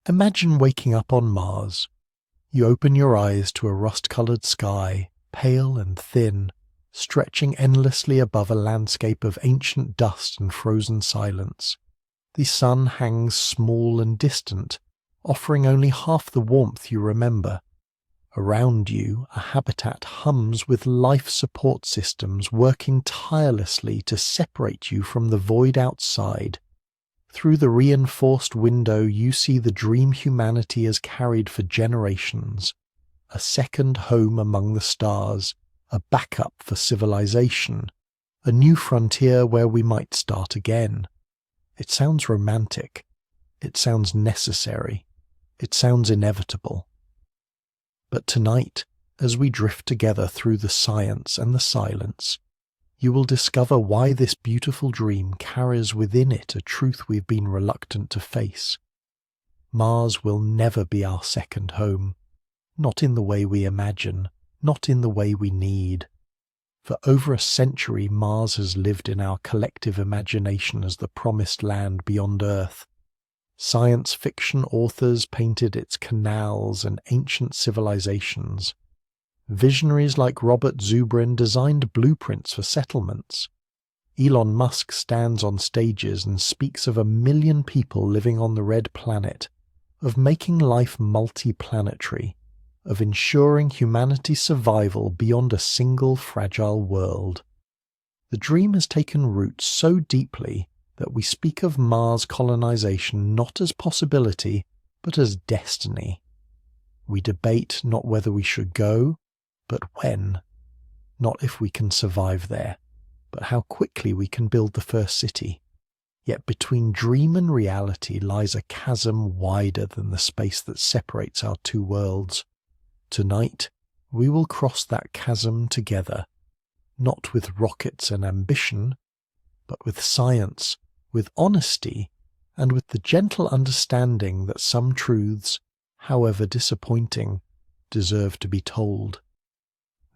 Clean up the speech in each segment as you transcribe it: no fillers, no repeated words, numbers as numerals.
Imagine waking up on Mars. You open your eyes to a rust-coloured sky, pale and thin, stretching endlessly above a landscape of ancient dust and frozen silence. The sun hangs small and distant, offering only half the warmth you remember. Around you, a habitat hums with life support systems working tirelessly to separate you from the void outside. Through the reinforced window you see the dream humanity has carried for generations. A second home among the stars, a backup for civilization, a new frontier where we might start again. It sounds romantic. It sounds necessary. It sounds inevitable. But tonight, as we drift together through the science and the silence, you will discover why this beautiful dream carries within it a truth we've been reluctant to face. Mars will never be our second home, not in the way we imagine, not in the way we need. For over a century, Mars has lived in our collective imagination as the promised land beyond Earth. Science fiction authors painted its canals and ancient civilizations. Visionaries like Robert Zubrin designed blueprints for settlements. Elon Musk stands on stages and speaks of 1 million people living on the red planet, of making life multi-planetary, of ensuring humanity's survival beyond a single fragile world. The dream has taken root so deeply that we speak of Mars colonization not as possibility, but as destiny. We debate not whether we should go, but when. Not if we can survive there, but how quickly we can build the first city. Yet between dream and reality lies a chasm wider than the space that separates our two worlds. Tonight, we will cross that chasm together, not with rockets and ambition, but with science, with honesty, and with the gentle understanding that some truths, however disappointing, deserve to be told.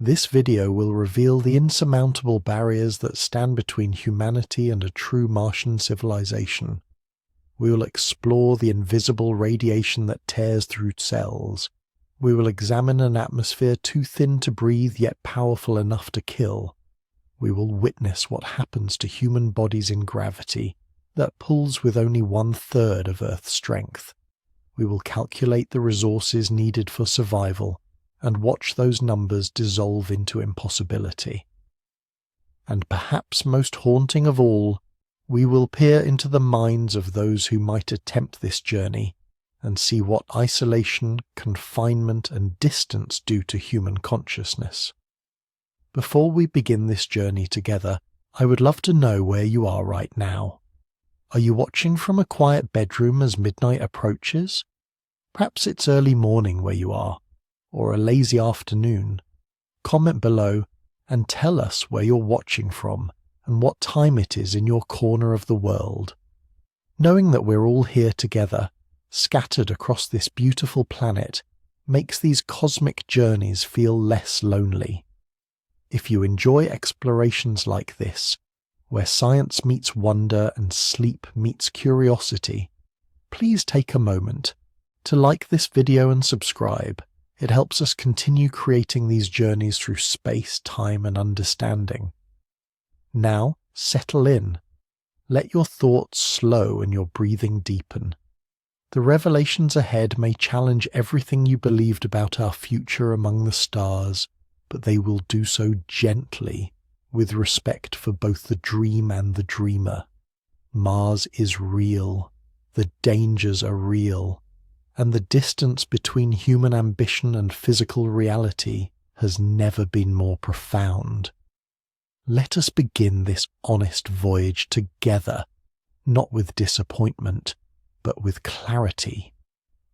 This video will reveal the insurmountable barriers that stand between humanity and a true Martian civilization. We will explore the invisible radiation that tears through cells. We will examine an atmosphere too thin to breathe yet powerful enough to kill. We will witness what happens to human bodies in gravity that pulls with only 1/3 of Earth's strength. We will calculate the resources needed for survival and watch those numbers dissolve into impossibility. And perhaps most haunting of all, we will peer into the minds of those who might attempt this journey and see what isolation, confinement, and distance do to human consciousness. Before we begin this journey together, I would love to know where you are right now. Are you watching from a quiet bedroom as midnight approaches? Perhaps it's early morning where you are, or a lazy afternoon. Comment below and tell us where you're watching from and what time it is in your corner of the world. Knowing that we're all here together, scattered across this beautiful planet, makes these cosmic journeys feel less lonely. If you enjoy explorations like this, where science meets wonder and sleep meets curiosity, please take a moment to like this video and subscribe. It helps us continue creating these journeys through space, time, and understanding. Now, settle in. Let your thoughts slow and your breathing deepen. The revelations ahead may challenge everything you believed about our future among the stars, but they will do so gently, with respect for both the dream and the dreamer. Mars is real. The dangers are real. And the distance between human ambition and physical reality has never been more profound. Let us begin this honest voyage together, not with disappointment, but with clarity.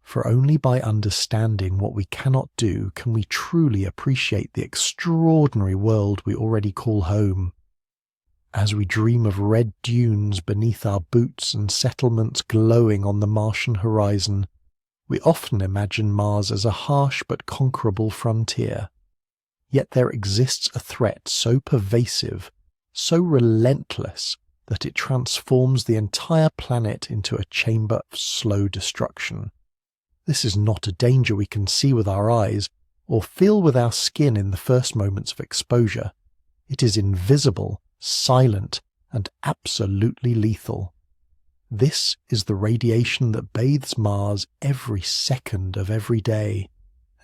For only by understanding what we cannot do can we truly appreciate the extraordinary world we already call home. As we dream of red dunes beneath our boots and settlements glowing on the Martian horizon, we often imagine Mars as a harsh but conquerable frontier. Yet there exists a threat so pervasive, so relentless, that it transforms the entire planet into a chamber of slow destruction. This is not a danger we can see with our eyes or feel with our skin in the first moments of exposure. It is invisible, silent, and absolutely lethal. This is the radiation that bathes Mars every second of every day,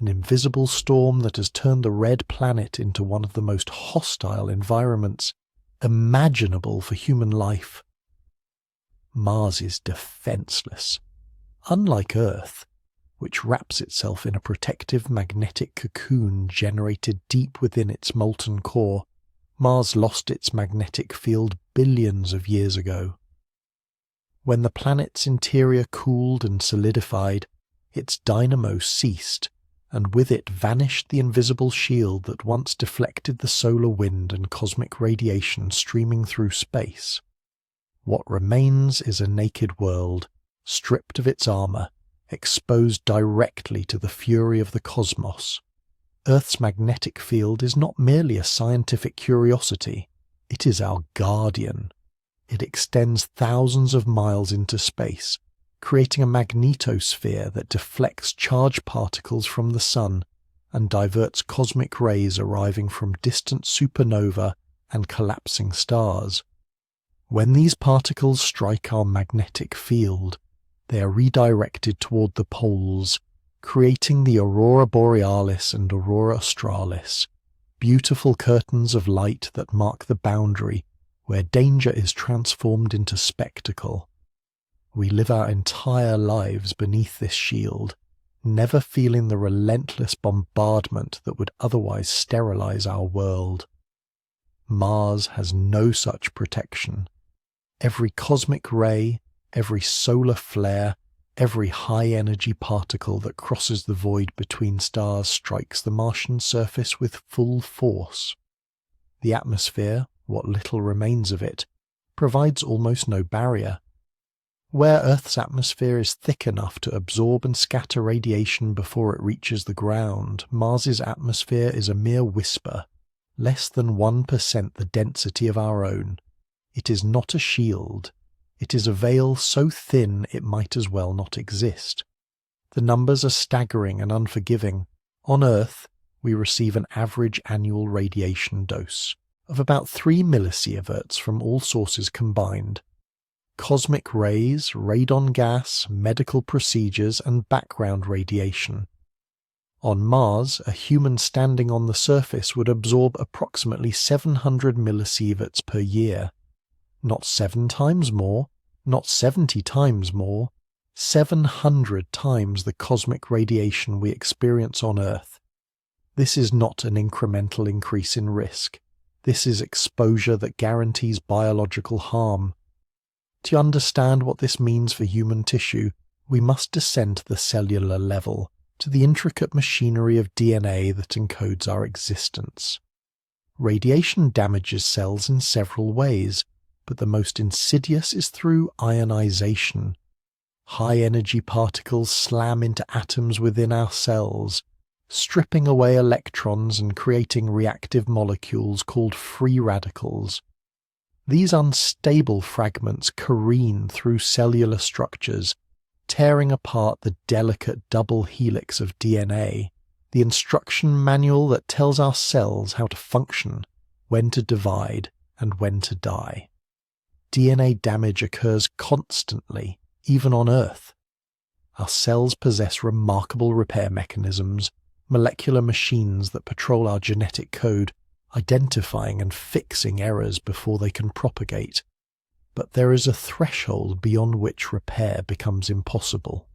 an invisible storm that has turned the red planet into one of the most hostile environments imaginable for human life. Mars is defenseless. Unlike Earth, which wraps itself in a protective magnetic cocoon generated deep within its molten core, Mars lost its magnetic field billions of years ago. When the planet's interior cooled and solidified, its dynamo ceased, and with it vanished the invisible shield that once deflected the solar wind and cosmic radiation streaming through space. What remains is a naked world, stripped of its armor, exposed directly to the fury of the cosmos. Earth's magnetic field is not merely a scientific curiosity, it is our guardian. It extends thousands of miles into space, creating a magnetosphere that deflects charged particles from the sun and diverts cosmic rays arriving from distant supernova and collapsing stars. When these particles strike our magnetic field, they are redirected toward the poles, creating the aurora borealis and aurora australis, beautiful curtains of light that mark the boundary where danger is transformed into spectacle. We live our entire lives beneath this shield, never feeling the relentless bombardment that would otherwise sterilize our world. Mars has no such protection. Every cosmic ray, every solar flare, every high-energy particle that crosses the void between stars strikes the Martian surface with full force. The atmosphere, what little remains of it, provides almost no barrier. Where Earth's atmosphere is thick enough to absorb and scatter radiation before it reaches the ground, Mars's atmosphere is a mere whisper, less than 1% the density of our own. It is not a shield. It is a veil so thin it might as well not exist. The numbers are staggering and unforgiving. On Earth, we receive an average annual radiation dose of about 3 millisieverts from all sources combined. Cosmic rays, radon gas, medical procedures, and background radiation. On Mars, a human standing on the surface would absorb approximately 700 millisieverts per year. Not 7 times more, not 70 times more, 700 times the cosmic radiation we experience on Earth. This is not an incremental increase in risk. This is exposure that guarantees biological harm. To understand what this means for human tissue, we must descend to the cellular level, to the intricate machinery of DNA that encodes our existence. Radiation damages cells in several ways, but the most insidious is through ionization. High-energy particles slam into atoms within our cells, stripping away electrons and creating reactive molecules called free radicals. These unstable fragments careen through cellular structures, tearing apart the delicate double helix of DNA, the instruction manual that tells our cells how to function, when to divide, and when to die. DNA damage occurs constantly, even on Earth. Our cells possess remarkable repair mechanisms, molecular machines that patrol our genetic code, identifying and fixing errors before they can propagate. But there is a threshold beyond which repair becomes impossible.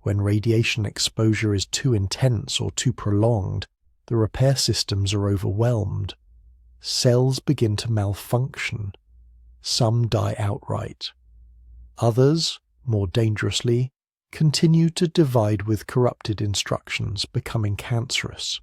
When radiation exposure is too intense or too prolonged, the repair systems are overwhelmed. Cells begin to malfunction. Some die outright. Others, more dangerously, continue to divide with corrupted instructions, becoming cancerous.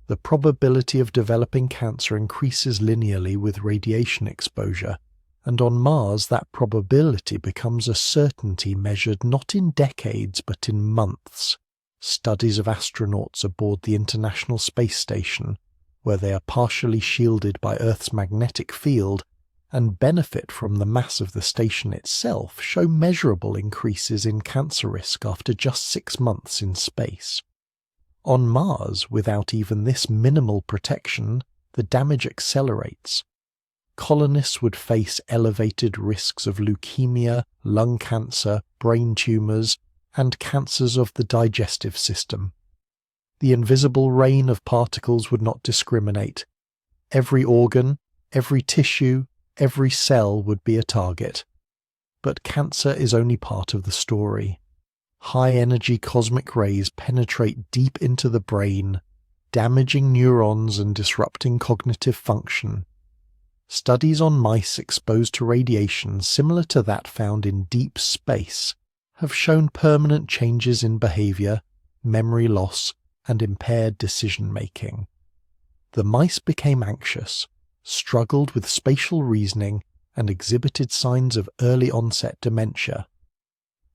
The probability of developing cancer increases linearly with radiation exposure, and on Mars that probability becomes a certainty measured not in decades but in months. Studies of astronauts aboard the International Space Station, where they are partially shielded by Earth's magnetic field, and benefit from the mass of the station itself, show measurable increases in cancer risk after just 6 months in space. On Mars, without even this minimal protection, the damage accelerates. Colonists would face elevated risks of leukemia, lung cancer, brain tumours, and cancers of the digestive system. The invisible rain of particles would not discriminate. Every organ, every tissue, every cell would be a target. But cancer is only part of the story. High-energy cosmic rays penetrate deep into the brain, damaging neurons and disrupting cognitive function. Studies on mice exposed to radiation similar to that found in deep space have shown permanent changes in behavior, memory loss, and impaired decision-making. The mice became anxious, struggled with spatial reasoning, and exhibited signs of early-onset dementia.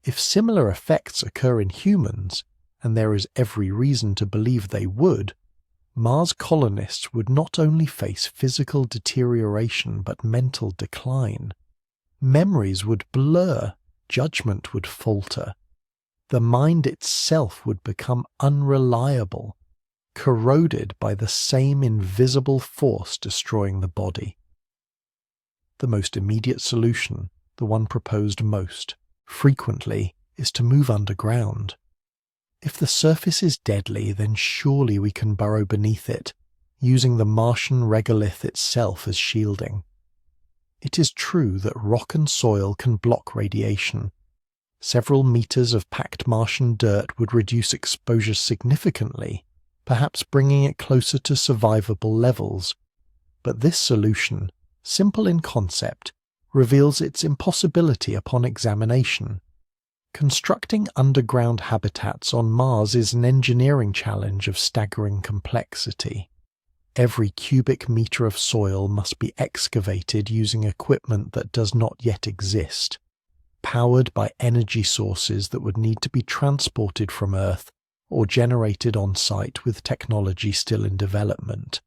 If similar effects occur in humans, and there is every reason to believe they would, Mars colonists would not only face physical deterioration but mental decline. Memories would blur, judgment would falter. The mind itself would become unreliable, corroded by the same invisible force destroying the body. The most immediate solution, the one proposed most frequently, is to move underground. If the surface is deadly, then surely we can burrow beneath it, using the Martian regolith itself as shielding. It is true that rock and soil can block radiation. Several meters of packed Martian dirt would reduce exposure significantly, perhaps bringing it closer to survivable levels. But this solution, simple in concept, reveals its impossibility upon examination. Constructing underground habitats on Mars is an engineering challenge of staggering complexity. Every cubic meter of soil must be excavated using equipment that does not yet exist, powered by energy sources that would need to be transported from Earth or generated on site with technology still in development.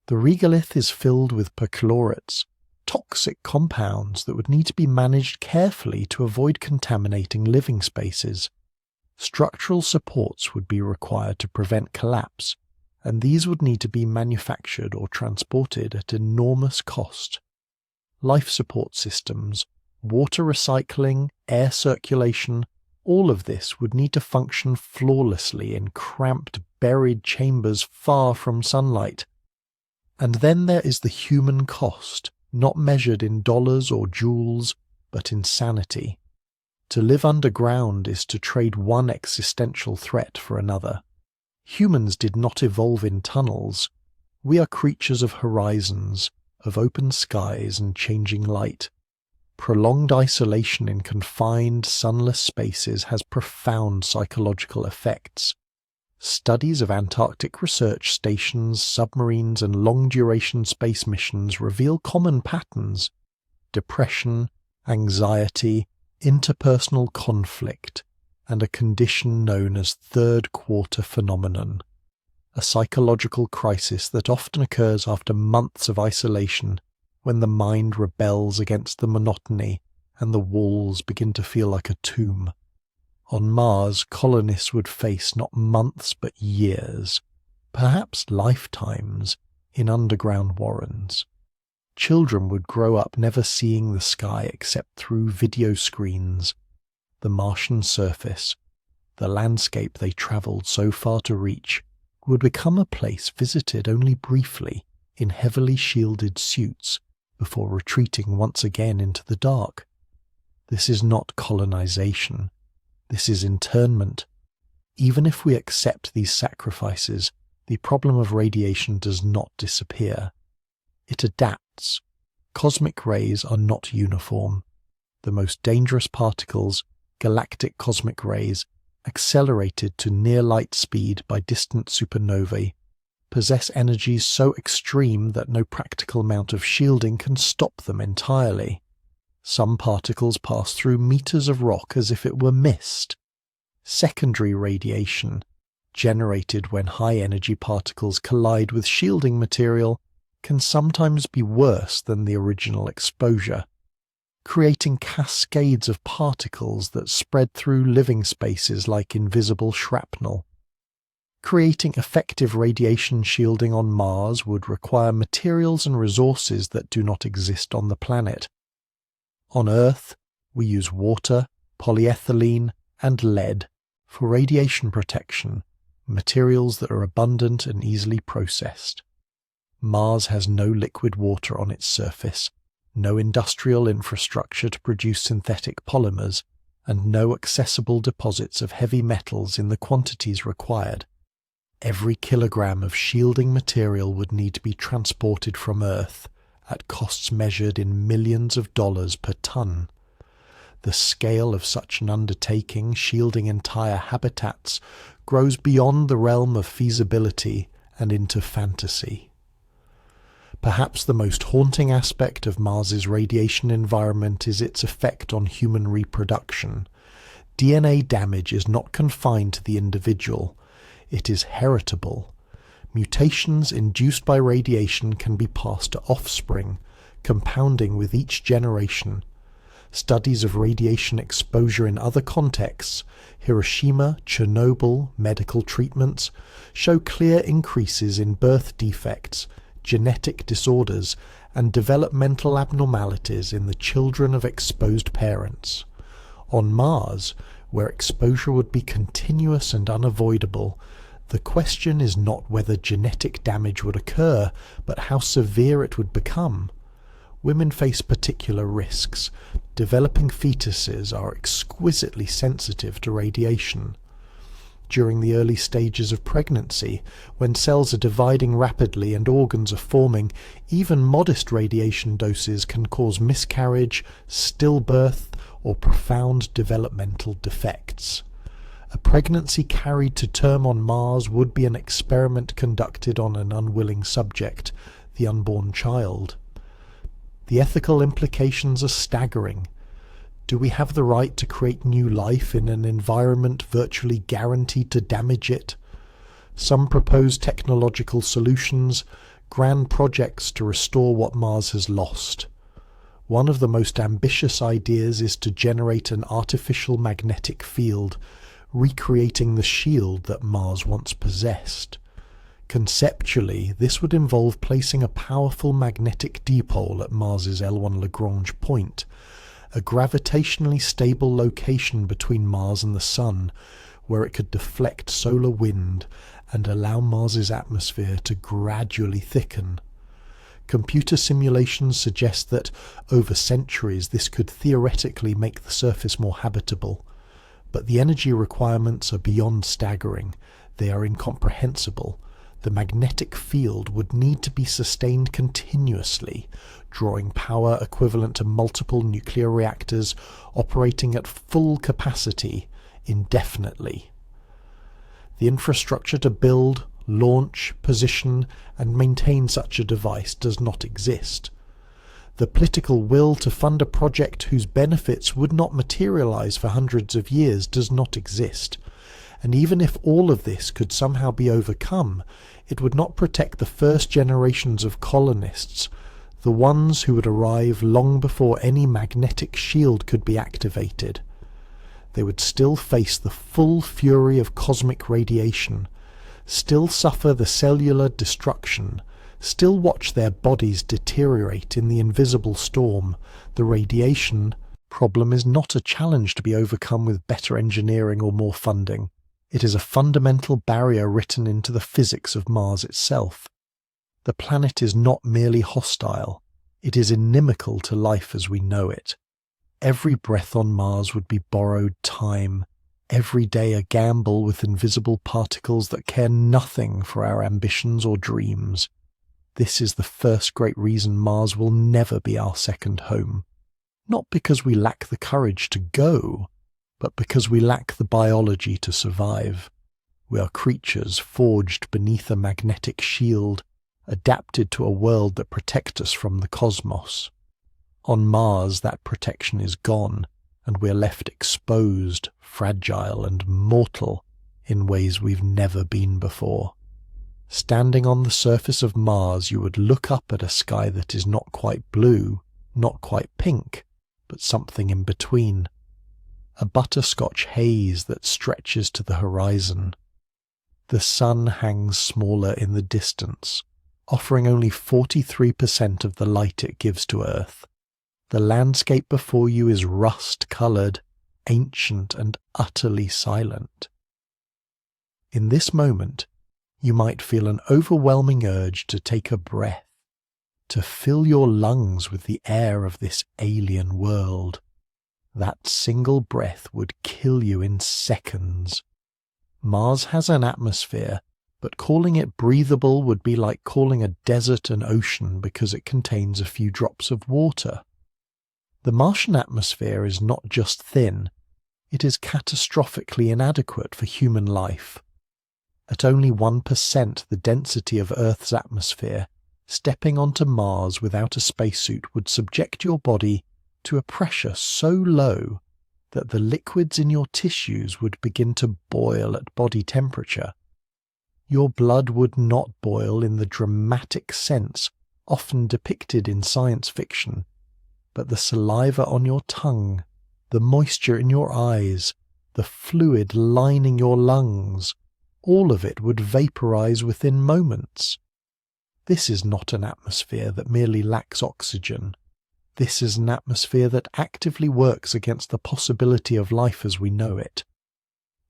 The regolith is filled with perchlorates, toxic compounds that would need to be managed carefully to avoid contaminating living spaces. Structural supports would be required to prevent collapse, and these would need to be manufactured or transported at enormous cost. Life support systems, water recycling, air circulation, all of this would need to function flawlessly in cramped, buried chambers far from sunlight. And then there is the human cost, not measured in dollars or joules, but in sanity. To live underground is to trade one existential threat for another. Humans did not evolve in tunnels. We are creatures of horizons, of open skies and changing light. Prolonged isolation in confined, sunless spaces has profound psychological effects. Studies of Antarctic research stations, submarines, and long-duration space missions reveal common patterns: depression, anxiety, interpersonal conflict, and a condition known as third-quarter phenomenon, a psychological crisis that often occurs after months of isolation, when the mind rebels against the monotony and the walls begin to feel like a tomb. On Mars, colonists would face not months but years, perhaps lifetimes, in underground warrens. Children would grow up never seeing the sky except through video screens. The Martian surface, the landscape they travelled so far to reach, would become a place visited only briefly in heavily shielded suits before retreating once again into the dark. This is not colonization. This is internment. Even if we accept these sacrifices, the problem of radiation does not disappear. It adapts. Cosmic rays are not uniform. The most dangerous particles, galactic cosmic rays, accelerated to near light speed by distant supernovae, possess energies so extreme that no practical amount of shielding can stop them entirely. Some particles pass through meters of rock as if it were mist. Secondary radiation, generated when high-energy particles collide with shielding material, can sometimes be worse than the original exposure, creating cascades of particles that spread through living spaces like invisible shrapnel. Creating effective radiation shielding on Mars would require materials and resources that do not exist on the planet. On Earth, we use water, polyethylene, and lead for radiation protection, materials that are abundant and easily processed. Mars has no liquid water on its surface, no industrial infrastructure to produce synthetic polymers, and no accessible deposits of heavy metals in the quantities required. Every kilogram of shielding material would need to be transported from Earth at costs measured in millions of dollars per ton. The scale of such an undertaking, shielding entire habitats, grows beyond the realm of feasibility and into fantasy. Perhaps the most haunting aspect of Mars's radiation environment is its effect on human reproduction. DNA damage is not confined to the individual. It is heritable. Mutations induced by radiation can be passed to offspring, compounding with each generation. Studies of radiation exposure in other contexts, Hiroshima, Chernobyl, medical treatments, show clear increases in birth defects, genetic disorders, and developmental abnormalities in the children of exposed parents. On Mars, where exposure would be continuous and unavoidable, the question is not whether genetic damage would occur, but how severe it would become. Women face particular risks. Developing fetuses are exquisitely sensitive to radiation. During the early stages of pregnancy, when cells are dividing rapidly and organs are forming, even modest radiation doses can cause miscarriage, stillbirth, or profound developmental defects. A pregnancy carried to term on Mars would be an experiment conducted on an unwilling subject, the unborn child. The ethical implications are staggering. Do we have the right to create new life in an environment virtually guaranteed to damage it? Some propose technological solutions, grand projects to restore what Mars has lost. One of the most ambitious ideas is to generate an artificial magnetic field, recreating the shield that Mars once possessed. Conceptually, this would involve placing a powerful magnetic dipole at Mars's L1 Lagrange point, a gravitationally stable location between Mars and the Sun, where it could deflect solar wind and allow Mars's atmosphere to gradually thicken. Computer simulations suggest that, over centuries, this could theoretically make the surface more habitable. But the energy requirements are beyond staggering. They are incomprehensible. The magnetic field would need to be sustained continuously, drawing power equivalent to multiple nuclear reactors operating at full capacity indefinitely. The infrastructure to build, launch, position, and maintain such a device does not exist. The political will to fund a project whose benefits would not materialize for hundreds of years does not exist. And even if all of this could somehow be overcome, it would not protect the first generations of colonists, the ones who would arrive long before any magnetic shield could be activated. They would still face the full fury of cosmic radiation, still suffer the cellular destruction, still watch their bodies deteriorate in the invisible storm. The radiation problem is not a challenge to be overcome with better engineering or more funding. It is a fundamental barrier written into the physics of Mars itself. The planet is not merely hostile, it is inimical to life as we know it. Every breath on Mars would be borrowed time, every day a gamble with invisible particles that care nothing for our ambitions or dreams. This is the first great reason Mars will never be our second home. Not because we lack the courage to go, but because we lack the biology to survive. We are creatures forged beneath a magnetic shield, adapted to a world that protects us from the cosmos. On Mars, that protection is gone, and we're left exposed, fragile, and mortal in ways we've never been before. Standing on the surface of Mars, you would look up at a sky that is not quite blue, not quite pink, but something in between. A butterscotch haze that stretches to the horizon. The sun hangs smaller in the distance, offering only 43% of the light it gives to Earth. The landscape before you is rust-coloured, ancient and utterly silent. In this moment, you might feel an overwhelming urge to take a breath, to fill your lungs with the air of this alien world. That single breath would kill you in seconds. Mars has an atmosphere, but calling it breathable would be like calling a desert an ocean because it contains a few drops of water. The Martian atmosphere is not just thin, it is catastrophically inadequate for human life. At only 1% the density of Earth's atmosphere, stepping onto Mars without a spacesuit would subject your body to a pressure so low that the liquids in your tissues would begin to boil at body temperature. Your blood would not boil in the dramatic sense often depicted in science fiction, but the saliva on your tongue, the moisture in your eyes, the fluid lining your lungs, all of it would vaporize within moments. This is not an atmosphere that merely lacks oxygen. This is an atmosphere that actively works against the possibility of life as we know it.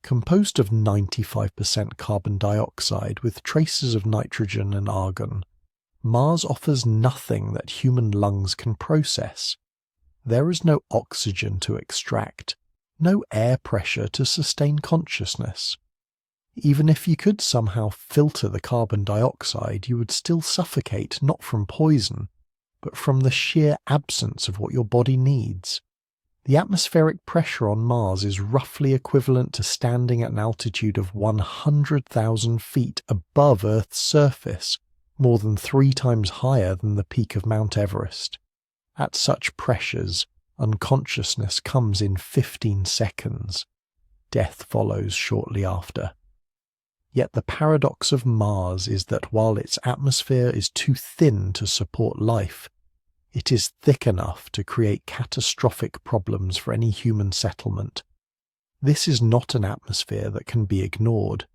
Composed of 95% carbon dioxide with traces of nitrogen and argon, Mars offers nothing that human lungs can process. There is no oxygen to extract, no air pressure to sustain consciousness. Even if you could somehow filter the carbon dioxide, you would still suffocate not from poison, but from the sheer absence of what your body needs. The atmospheric pressure on Mars is roughly equivalent to standing at an altitude of 100,000 feet above Earth's surface, more than 3 times higher than the peak of Mount Everest. At such pressures, unconsciousness comes in 15 seconds. Death follows shortly after. Yet the paradox of Mars is that while its atmosphere is too thin to support life, it is thick enough to create catastrophic problems for any human settlement. This is not an atmosphere that can be ignored.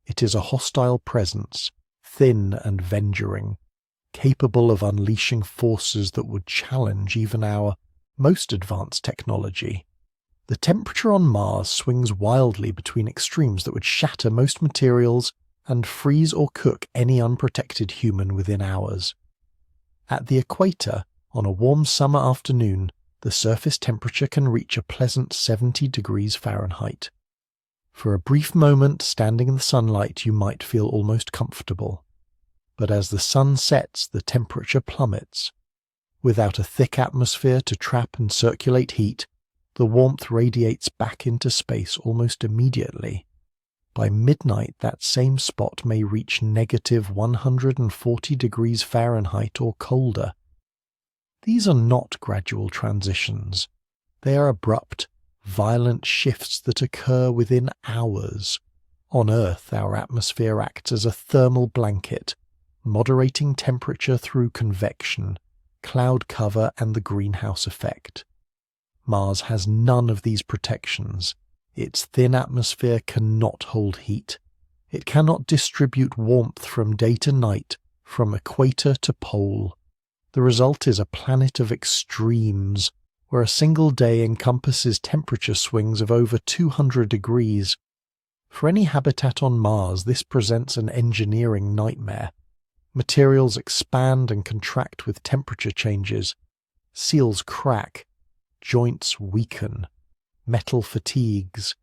It is a hostile presence, thin and venturing, capable of unleashing forces that would challenge even our most advanced technology. The temperature on Mars swings wildly between extremes that would shatter most materials and freeze or cook any unprotected human within hours. At the equator, on a warm summer afternoon, the surface temperature can reach a pleasant 70 degrees Fahrenheit. For a brief moment standing in the sunlight, you might feel almost comfortable. But as the sun sets, the temperature plummets. Without a thick atmosphere to trap and circulate heat, the warmth radiates back into space almost immediately. By midnight, that same spot may reach negative 140 degrees Fahrenheit or colder. These are not gradual transitions. They are abrupt, violent shifts that occur within hours. On Earth, our atmosphere acts as a thermal blanket, moderating temperature through convection, cloud cover, and the greenhouse effect. Mars has none of these protections. Its thin atmosphere cannot hold heat. It cannot distribute warmth from day to night, from equator to pole. The result is a planet of extremes, where a single day encompasses temperature swings of over 200 degrees. For any habitat on Mars, this presents an engineering nightmare. Materials expand and contract with temperature changes. Seals crack. Joints weaken. Metal fatigues.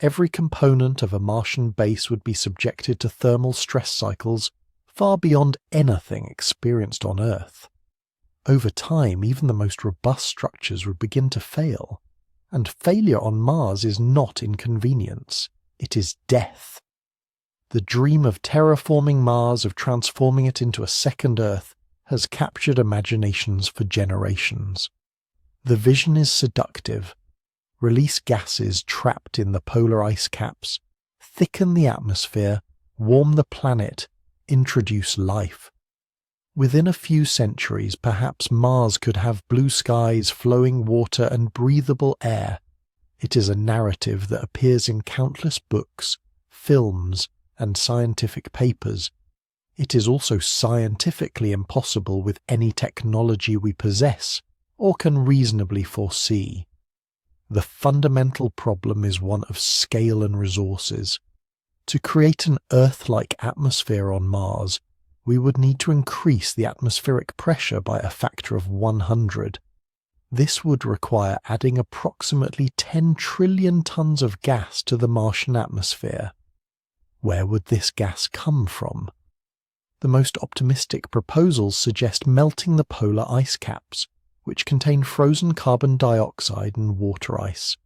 Every component of a Martian base would be subjected to thermal stress cycles far beyond anything experienced on Earth. Over time, even the most robust structures would begin to fail, and failure on Mars is not inconvenience, it is death. The dream of terraforming Mars, of transforming it into a second Earth, has captured imaginations for generations. The vision is seductive. Release gases trapped in the polar ice caps, thicken the atmosphere, warm the planet, introduce life. Within a few centuries, perhaps Mars could have blue skies, flowing water, and breathable air. It is a narrative that appears in countless books, films, and scientific papers. It is also scientifically impossible with any technology we possess or can reasonably foresee. The fundamental problem is one of scale and resources. To create an Earth-like atmosphere on Mars, we would need to increase the atmospheric pressure by a factor of 100. This would require adding approximately 10 trillion tons of gas to the Martian atmosphere. Where would this gas come from? The most optimistic proposals suggest melting the polar ice caps, which contain frozen carbon dioxide and water ice.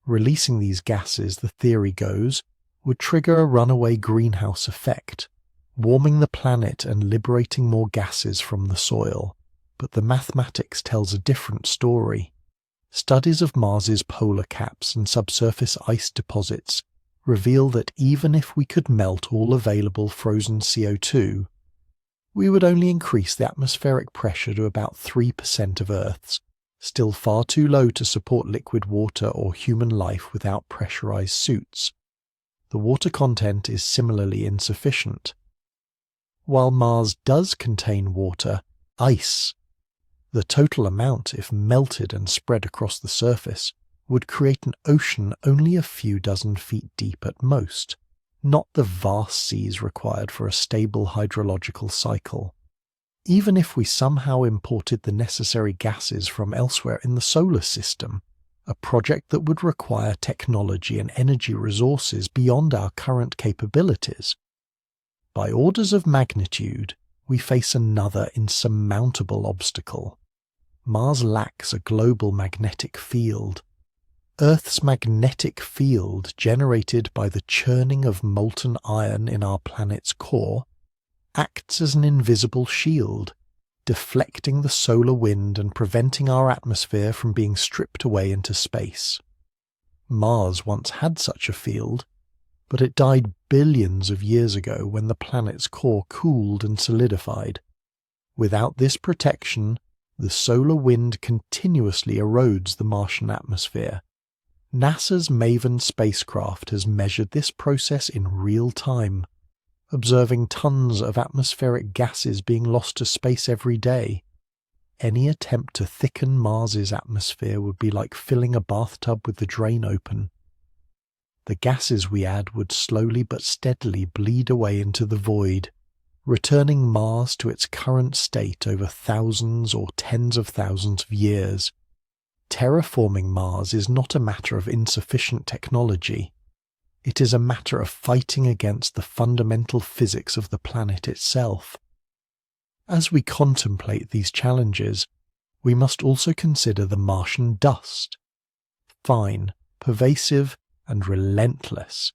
Releasing these gases, the theory goes, would trigger a runaway greenhouse effect, warming the planet and liberating more gases from the soil. But the mathematics tells a different story. Studies of Mars's polar caps and subsurface ice deposits reveal that even if we could melt all available frozen CO2, we would only increase the atmospheric pressure to about 3% of Earth's, still far too low to support liquid water or human life without pressurized suits. The water content is similarly insufficient. While Mars does contain water, ice, the total amount, if melted and spread across the surface, would create an ocean only a few dozen feet deep at most, not the vast seas required for a stable hydrological cycle. Even if we somehow imported the necessary gases from elsewhere in the solar system, a project that would require technology and energy resources beyond our current capabilities, by orders of magnitude, we face another insurmountable obstacle. Mars lacks a global magnetic field. Earth's magnetic field, generated by the churning of molten iron in our planet's core, acts as an invisible shield, deflecting the solar wind and preventing our atmosphere from being stripped away into space. Mars once had such a field, but it died billions of years ago when the planet's core cooled and solidified. Without this protection, the solar wind continuously erodes the Martian atmosphere. NASA's MAVEN spacecraft has measured this process in real time, observing tons of atmospheric gases being lost to space every day. Any attempt to thicken Mars's atmosphere would be like filling a bathtub with the drain open. The gases we add would slowly but steadily bleed away into the void, returning Mars to its current state over thousands or tens of thousands of years. Terraforming Mars is not a matter of insufficient technology. It is a matter of fighting against the fundamental physics of the planet itself. As we contemplate these challenges, we must also consider the Martian dust. Fine, pervasive, and relentless.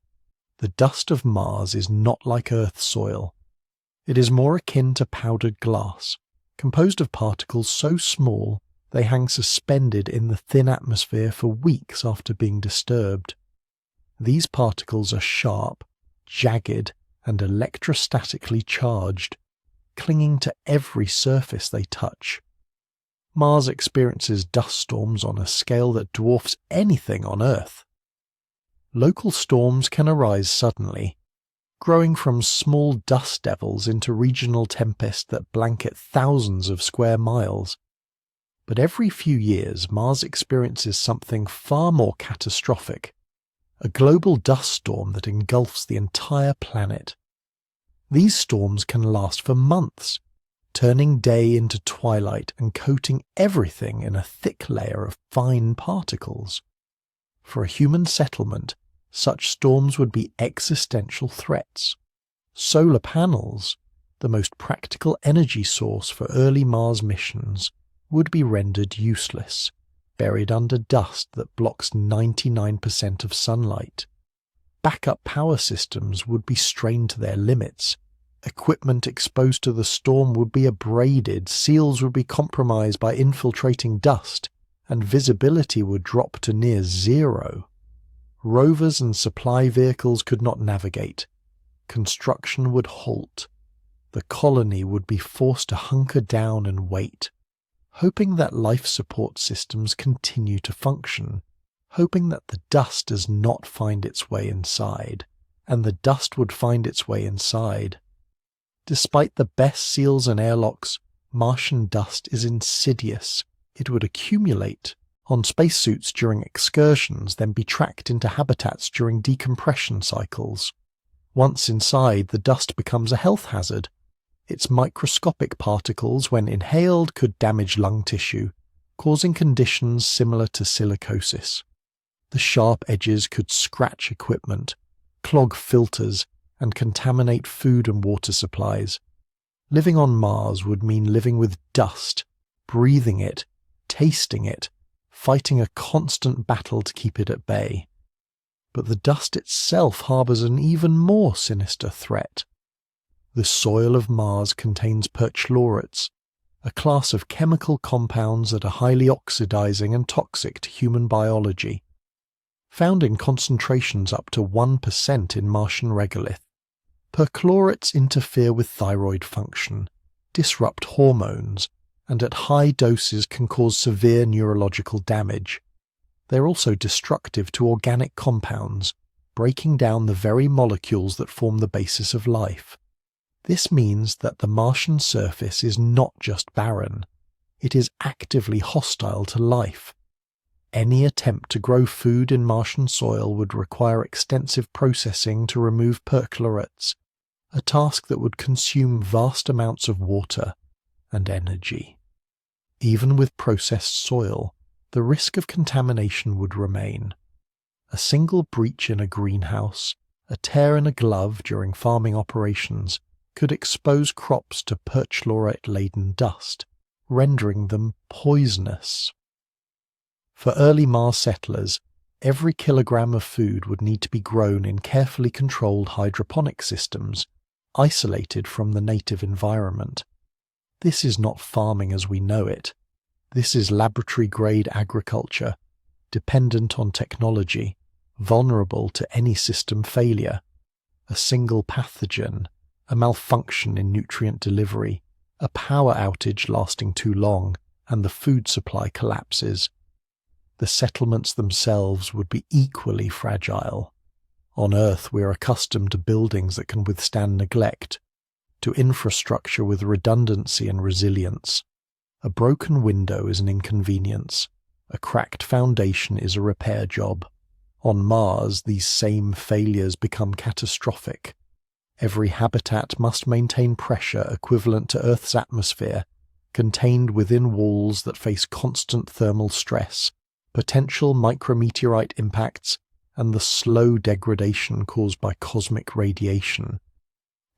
The dust of Mars is not like Earth's soil. It is more akin to powdered glass, composed of particles so small they hang suspended in the thin atmosphere for weeks after being disturbed. These particles are sharp, jagged, and electrostatically charged, clinging to every surface they touch. Mars experiences dust storms on a scale that dwarfs anything on Earth. Local storms can arise suddenly, growing from small dust devils into regional tempests that blanket thousands of square miles. But every few years, Mars experiences something far more catastrophic, a global dust storm that engulfs the entire planet. These storms can last for months, turning day into twilight and coating everything in a thick layer of fine particles. For a human settlement, such storms would be existential threats. Solar panels, the most practical energy source for early Mars missions, would be rendered useless, buried under dust that blocks 99% of sunlight. Backup power systems would be strained to their limits. Equipment exposed to the storm would be abraded, seals would be compromised by infiltrating dust, and visibility would drop to near zero. Rovers and supply vehicles could not navigate. Construction would halt. the colony would be forced to hunker down and wait, hoping that life support systems continue to function, hoping that the dust does not find its way inside, and the dust would find its way inside. Despite the best seals and airlocks, Martian dust is insidious. It would accumulate on spacesuits during excursions, then be tracked into habitats during decompression cycles. Once inside, the dust becomes a health hazard. Its microscopic particles, when inhaled, could damage lung tissue, causing conditions similar to silicosis. The sharp edges could scratch equipment, clog filters, and contaminate food and water supplies. Living on Mars would mean living with dust, breathing it, tasting it, fighting a constant battle to keep it at bay. But the dust itself harbours an even more sinister threat. The soil of Mars contains perchlorates, a class of chemical compounds that are highly oxidizing and toxic to human biology. Found in concentrations up to 1% in Martian regolith, perchlorates interfere with thyroid function, disrupt hormones, and at high doses can cause severe neurological damage. They're also destructive to organic compounds, breaking down the very molecules that form the basis of life. This means that the Martian surface is not just barren, it is actively hostile to life. Any attempt to grow food in Martian soil would require extensive processing to remove perchlorates, a task that would consume vast amounts of water and energy. Even with processed soil, the risk of contamination would remain. A single breach in a greenhouse, a tear in a glove during farming operations, could expose crops to perchlorate-laden dust, rendering them poisonous. For early Mars settlers, every kilogram of food would need to be grown in carefully controlled hydroponic systems, isolated from the native environment. This is not farming as we know it. This is laboratory-grade agriculture, dependent on technology, vulnerable to any system failure. A single pathogen, a malfunction in nutrient delivery, a power outage lasting too long, and the food supply collapses. The settlements themselves would be equally fragile. On Earth, we're accustomed to buildings that can withstand neglect, to infrastructure with redundancy and resilience. A broken window is an inconvenience. A cracked foundation is a repair job. On Mars, these same failures become catastrophic. Every habitat must maintain pressure equivalent to Earth's atmosphere, contained within walls that face constant thermal stress, potential micrometeorite impacts, and the slow degradation caused by cosmic radiation.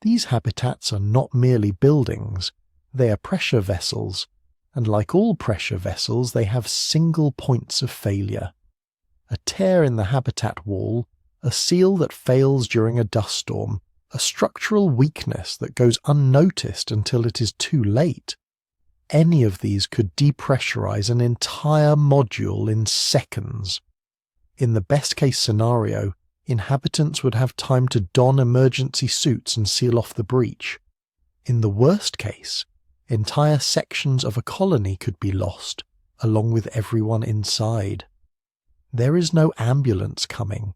These habitats are not merely buildings, they are pressure vessels, and like all pressure vessels, they have single points of failure. A tear in the habitat wall, a seal that fails during a dust storm, a structural weakness that goes unnoticed until it is too late. Any of these could depressurize an entire module in seconds. In the best-case scenario, inhabitants would have time to don emergency suits and seal off the breach. In the worst case, entire sections of a colony could be lost, along with everyone inside. There is no ambulance coming.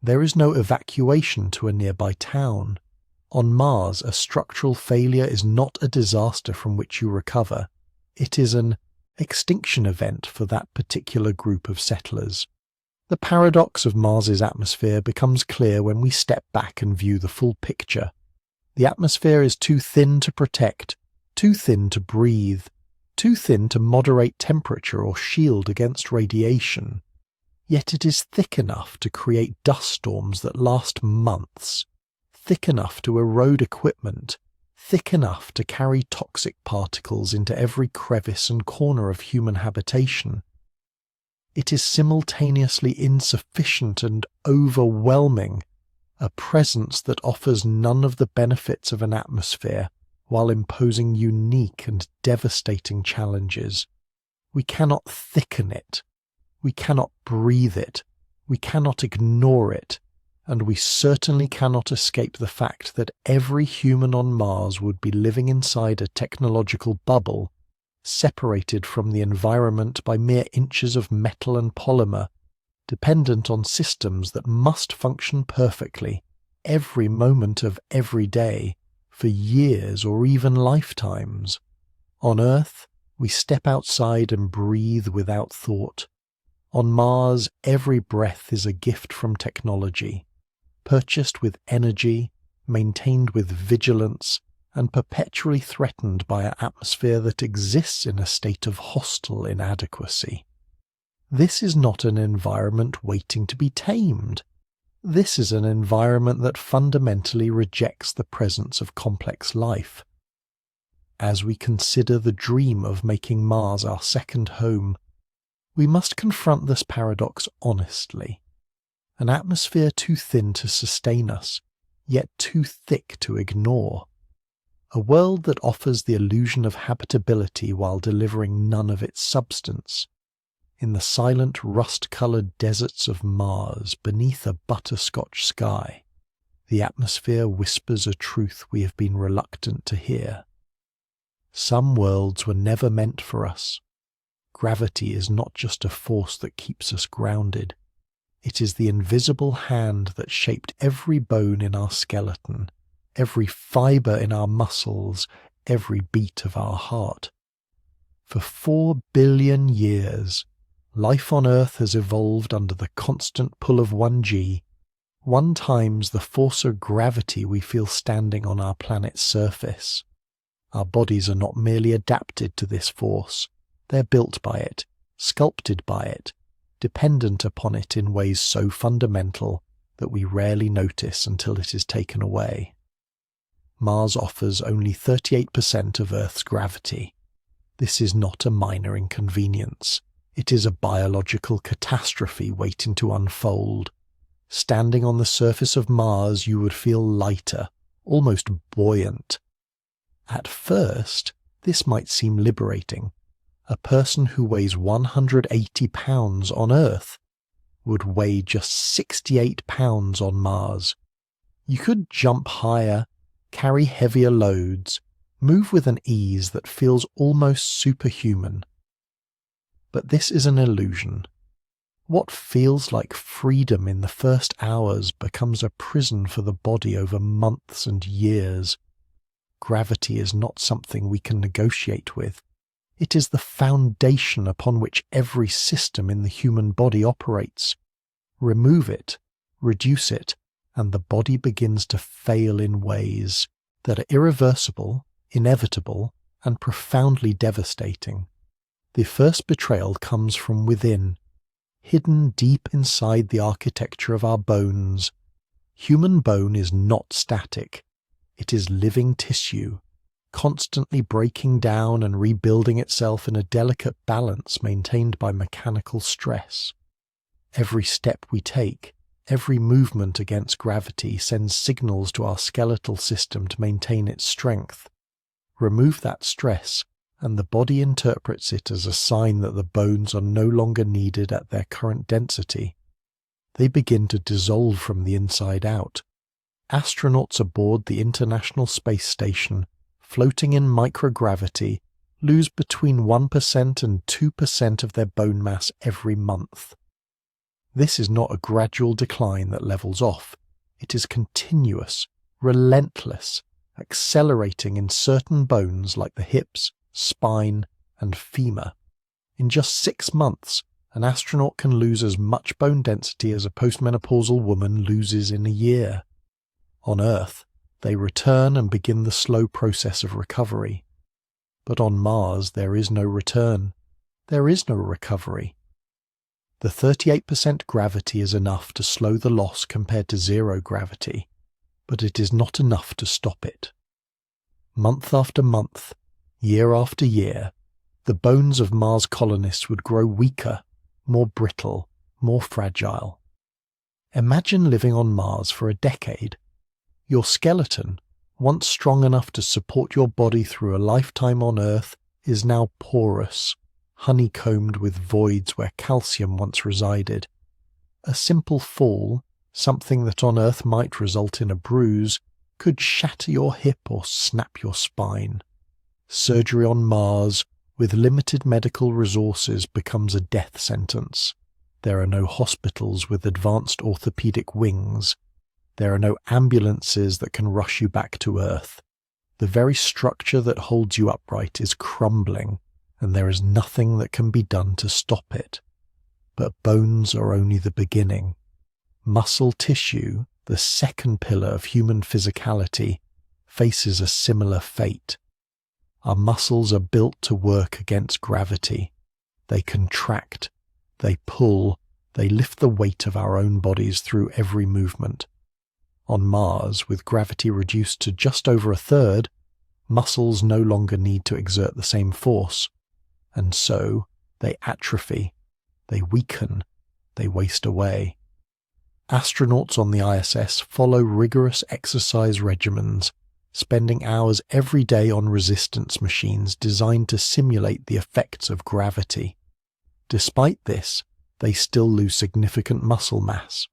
There is no evacuation to a nearby town. On Mars, a structural failure is not a disaster from which you recover. It is an extinction event for that particular group of settlers. The paradox of Mars's atmosphere becomes clear when we step back and view the full picture. The atmosphere is too thin to protect, too thin to breathe, too thin to moderate temperature or shield against radiation. Yet it is thick enough to create dust storms that last months, thick enough to erode equipment, thick enough to carry toxic particles into every crevice and corner of human habitation. It is simultaneously insufficient and overwhelming, a presence that offers none of the benefits of an atmosphere while imposing unique and devastating challenges. We cannot thicken it. We cannot breathe it. We cannot ignore it. and we certainly cannot escape the fact that every human on Mars would be living inside a technological bubble, separated from the environment by mere inches of metal and polymer, dependent on systems that must function perfectly every moment of every day for years or even lifetimes. On Earth, we step outside and breathe without thought. On Mars, every breath is a gift from technology, purchased with energy, maintained with vigilance, and perpetually threatened by an atmosphere that exists in a state of hostile inadequacy. This is not an environment waiting to be tamed. This is an environment that fundamentally rejects the presence of complex life. As we consider the dream of making Mars our second home, we must confront this paradox honestly. An atmosphere too thin to sustain us, yet too thick to ignore. A world that offers the illusion of habitability while delivering none of its substance. In the silent rust-coloured deserts of Mars beneath a butterscotch sky, the atmosphere whispers a truth we have been reluctant to hear. Some worlds were never meant for us. Gravity is not just a force that keeps us grounded. It is the invisible hand that shaped every bone in our skeleton, every fibre in our muscles, every beat of our heart. For 4 billion years, life on Earth has evolved under the constant pull of 1G, 1 times the force of gravity we feel standing on our planet's surface. Our bodies are not merely adapted to this force, they're built by it, sculpted by it, dependent upon it in ways so fundamental that we rarely notice until it is taken away. Mars offers only 38% of Earth's gravity. This is not a minor inconvenience. It is a biological catastrophe waiting to unfold. Standing on the surface of Mars, you would feel lighter, almost buoyant. At first, this might seem liberating. A person who weighs 180 pounds on Earth would weigh just 68 pounds on Mars. You could jump higher, carry heavier loads, move with an ease that feels almost superhuman. But this is an illusion. What feels like freedom in the first hours becomes a prison for the body over months and years. Gravity is not something we can negotiate with. It is the foundation upon which every system in the human body operates. Remove it, reduce it, and the body begins to fail in ways that are irreversible, inevitable, and profoundly devastating. The first betrayal comes from within, hidden deep inside the architecture of our bones. Human bone is not static. It is living tissue, constantly breaking down and rebuilding itself in a delicate balance maintained by mechanical stress. Every step we take, every movement against gravity sends signals to our skeletal system to maintain its strength. Remove that stress, and the body interprets it as a sign that the bones are no longer needed at their current density. They begin to dissolve from the inside out. Astronauts aboard the International Space Station, floating in microgravity, lose between 1% and 2% of their bone mass every month. This is not a gradual decline that levels off. It is continuous, relentless, accelerating in certain bones like the hips, spine, and femur. In just 6 months, an astronaut can lose as much bone density as a postmenopausal woman loses in a year. On Earth, they return and begin the slow process of recovery. But on Mars, there is no return. There is no recovery. The 38% gravity is enough to slow the loss compared to 0 gravity, but it is not enough to stop it. Month after month, year after year, the bones of Mars colonists would grow weaker, more brittle, more fragile. Imagine living on Mars for a decade. Your skeleton, once strong enough to support your body through a lifetime on Earth, is now porous, honeycombed with voids where calcium once resided. A simple fall, Something that on Earth might result in a bruise could shatter your hip or snap your spine. Surgery on Mars, with limited medical resources, becomes a death sentence. There are no hospitals with advanced orthopedic wings. There are no ambulances that can rush you back to Earth. The very structure that holds you upright is crumbling, and there is nothing that can be done to stop it. But bones are only the beginning. Muscle tissue, the second pillar of human physicality, faces a similar fate. Our muscles are built to work against gravity. They contract, they pull, they lift the weight of our own bodies through every movement. On Mars, with gravity reduced to just over a third, muscles no longer need to exert the same force, and so they atrophy, they weaken, they waste away. Astronauts on the ISS follow rigorous exercise regimens, spending hours every day on resistance machines designed to simulate the effects of gravity. Despite this, they still lose significant muscle mass.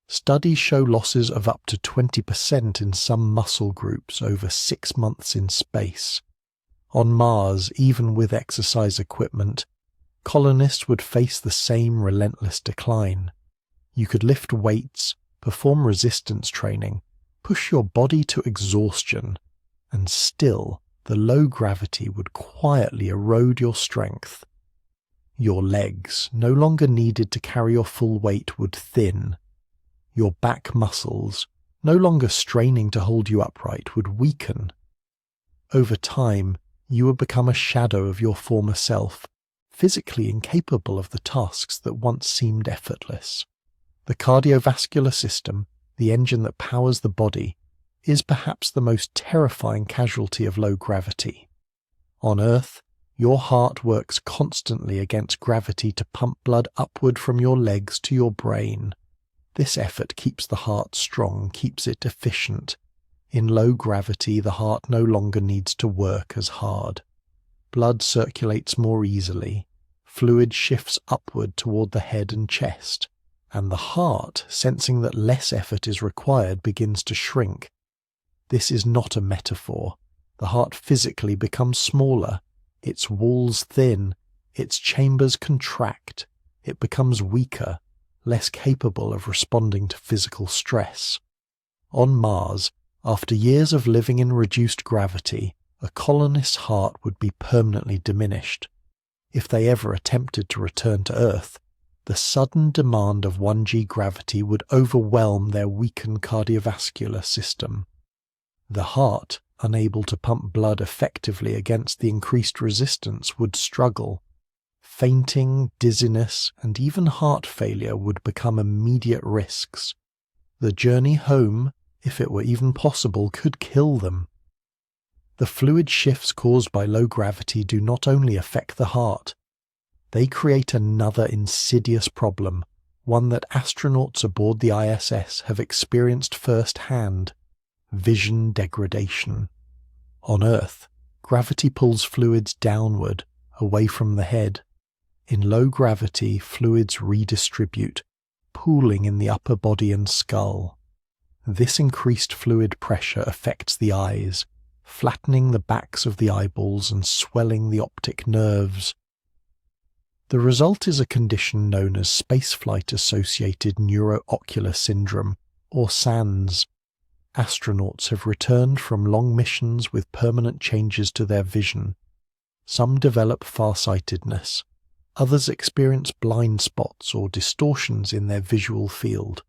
Studies show losses of up to 20% in some muscle groups over 6 months in space. On Mars, even with exercise equipment, colonists would face the same relentless decline. You could lift weights, perform resistance training, push your body to exhaustion, and still the low gravity would quietly erode your strength. Your legs, no longer needed to carry your full weight, would thin. Your back muscles, no longer straining to hold you upright, would weaken. Over time, you would become a shadow of your former self, physically incapable of the tasks that once seemed effortless. The cardiovascular system, the engine that powers the body, is perhaps the most terrifying casualty of low gravity. On Earth, your heart works constantly against gravity to pump blood upward from your legs to your brain. This effort keeps the heart strong, keeps it efficient. In low gravity, the heart no longer needs to work as hard. Blood circulates more easily, fluid shifts upward toward the head and chest, and the heart, sensing that less effort is required, begins to shrink. This is not a metaphor. The heart physically becomes smaller, its walls thin, its chambers contract, it becomes weaker, less capable of responding to physical stress. On Mars, after years of living in reduced gravity, a colonist's heart would be permanently diminished. If they ever attempted to return to Earth, the sudden demand of 1G gravity would overwhelm their weakened cardiovascular system. The heart, unable to pump blood effectively against the increased resistance, would struggle. Fainting, dizziness, and even heart failure would become immediate risks. The journey home, if it were even possible, could kill them. The fluid shifts caused by low gravity do not only affect the heart, they create another insidious problem, one that astronauts aboard the ISS have experienced firsthand: vision degradation. On Earth, gravity pulls fluids downward, away from the head. In low gravity, fluids redistribute, pooling in the upper body and skull. This increased fluid pressure affects the eyes, flattening the backs of the eyeballs and swelling the optic nerves. The result is a condition known as spaceflight-associated neuroocular syndrome, or SANS. Astronauts have returned from long missions with permanent changes to their vision. Some develop farsightedness. Others experience blind spots or distortions in their visual field.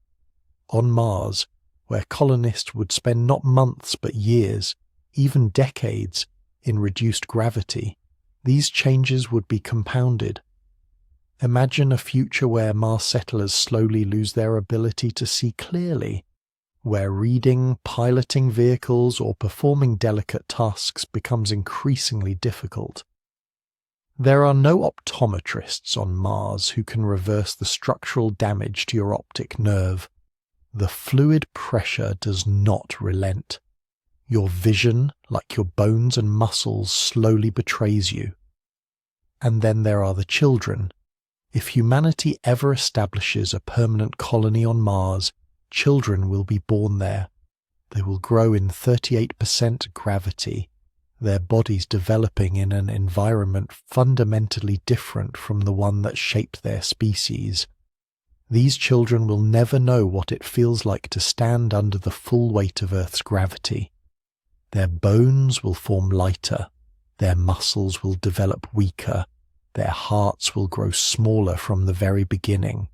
On Mars, where colonists would spend not months but years, even decades, in reduced gravity, these changes would be compounded. Imagine a future where Mars settlers slowly lose their ability to see clearly, where reading, piloting vehicles, or performing delicate tasks becomes increasingly difficult. There are no optometrists on Mars who can reverse the structural damage to your optic nerve. The fluid pressure does not relent. Your vision, like your bones and muscles, slowly betrays you. And then there are the children. If humanity ever establishes a permanent colony on Mars, Children will be born there. They will grow in 38% gravity, their bodies developing in an environment fundamentally different from the one that shaped their species. These children will never know what it feels like to stand under the full weight of Earth's gravity. Their bones will form lighter, their muscles will develop weaker, their hearts will grow smaller from the very beginning.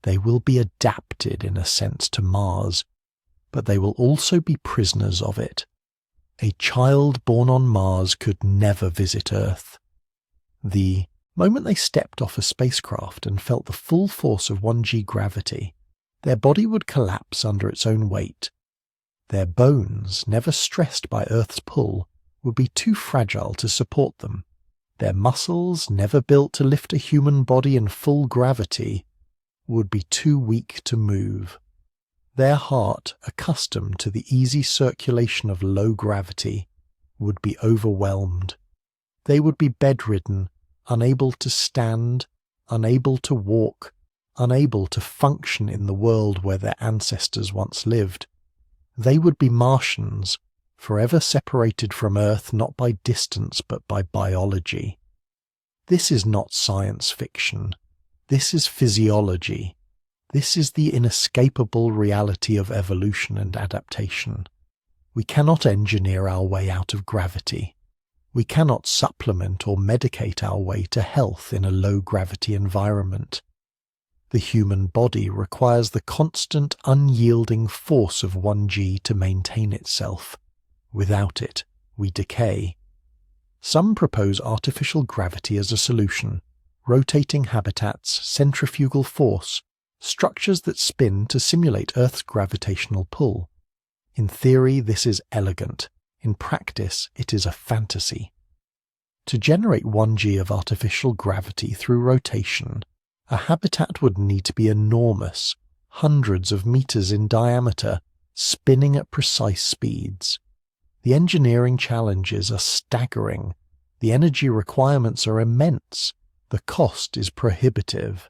They will be adapted in a sense to Mars, but they will also be prisoners of it. A child born on Mars could never visit Earth. The moment they stepped off a spacecraft and felt the full force of 1G gravity, their body would collapse under its own weight. Their bones, never stressed by Earth's pull, would be too fragile to support them. Their muscles, never built to lift a human body in full gravity, would be too weak to move. Their heart, accustomed to the easy circulation of low gravity, would be overwhelmed. They would be bedridden, unable to stand, unable to walk, unable to function in the world where their ancestors once lived. They would be Martians, forever separated from Earth not by distance but by biology. This is not science fiction. This is physiology. This is the inescapable reality of evolution and adaptation. We cannot engineer our way out of gravity. We cannot supplement or medicate our way to health in a low-gravity environment. The human body requires the constant, unyielding force of 1G to maintain itself. Without it, we decay. Some propose artificial gravity as a solution, rotating habitats, centrifugal force, structures that spin to simulate Earth's gravitational pull. In theory, this is elegant. In practice, it is a fantasy. To generate 1G of artificial gravity through rotation, a habitat would need to be enormous, hundreds of meters in diameter, spinning at precise speeds. The engineering challenges are staggering. The energy requirements are immense. The cost is prohibitive.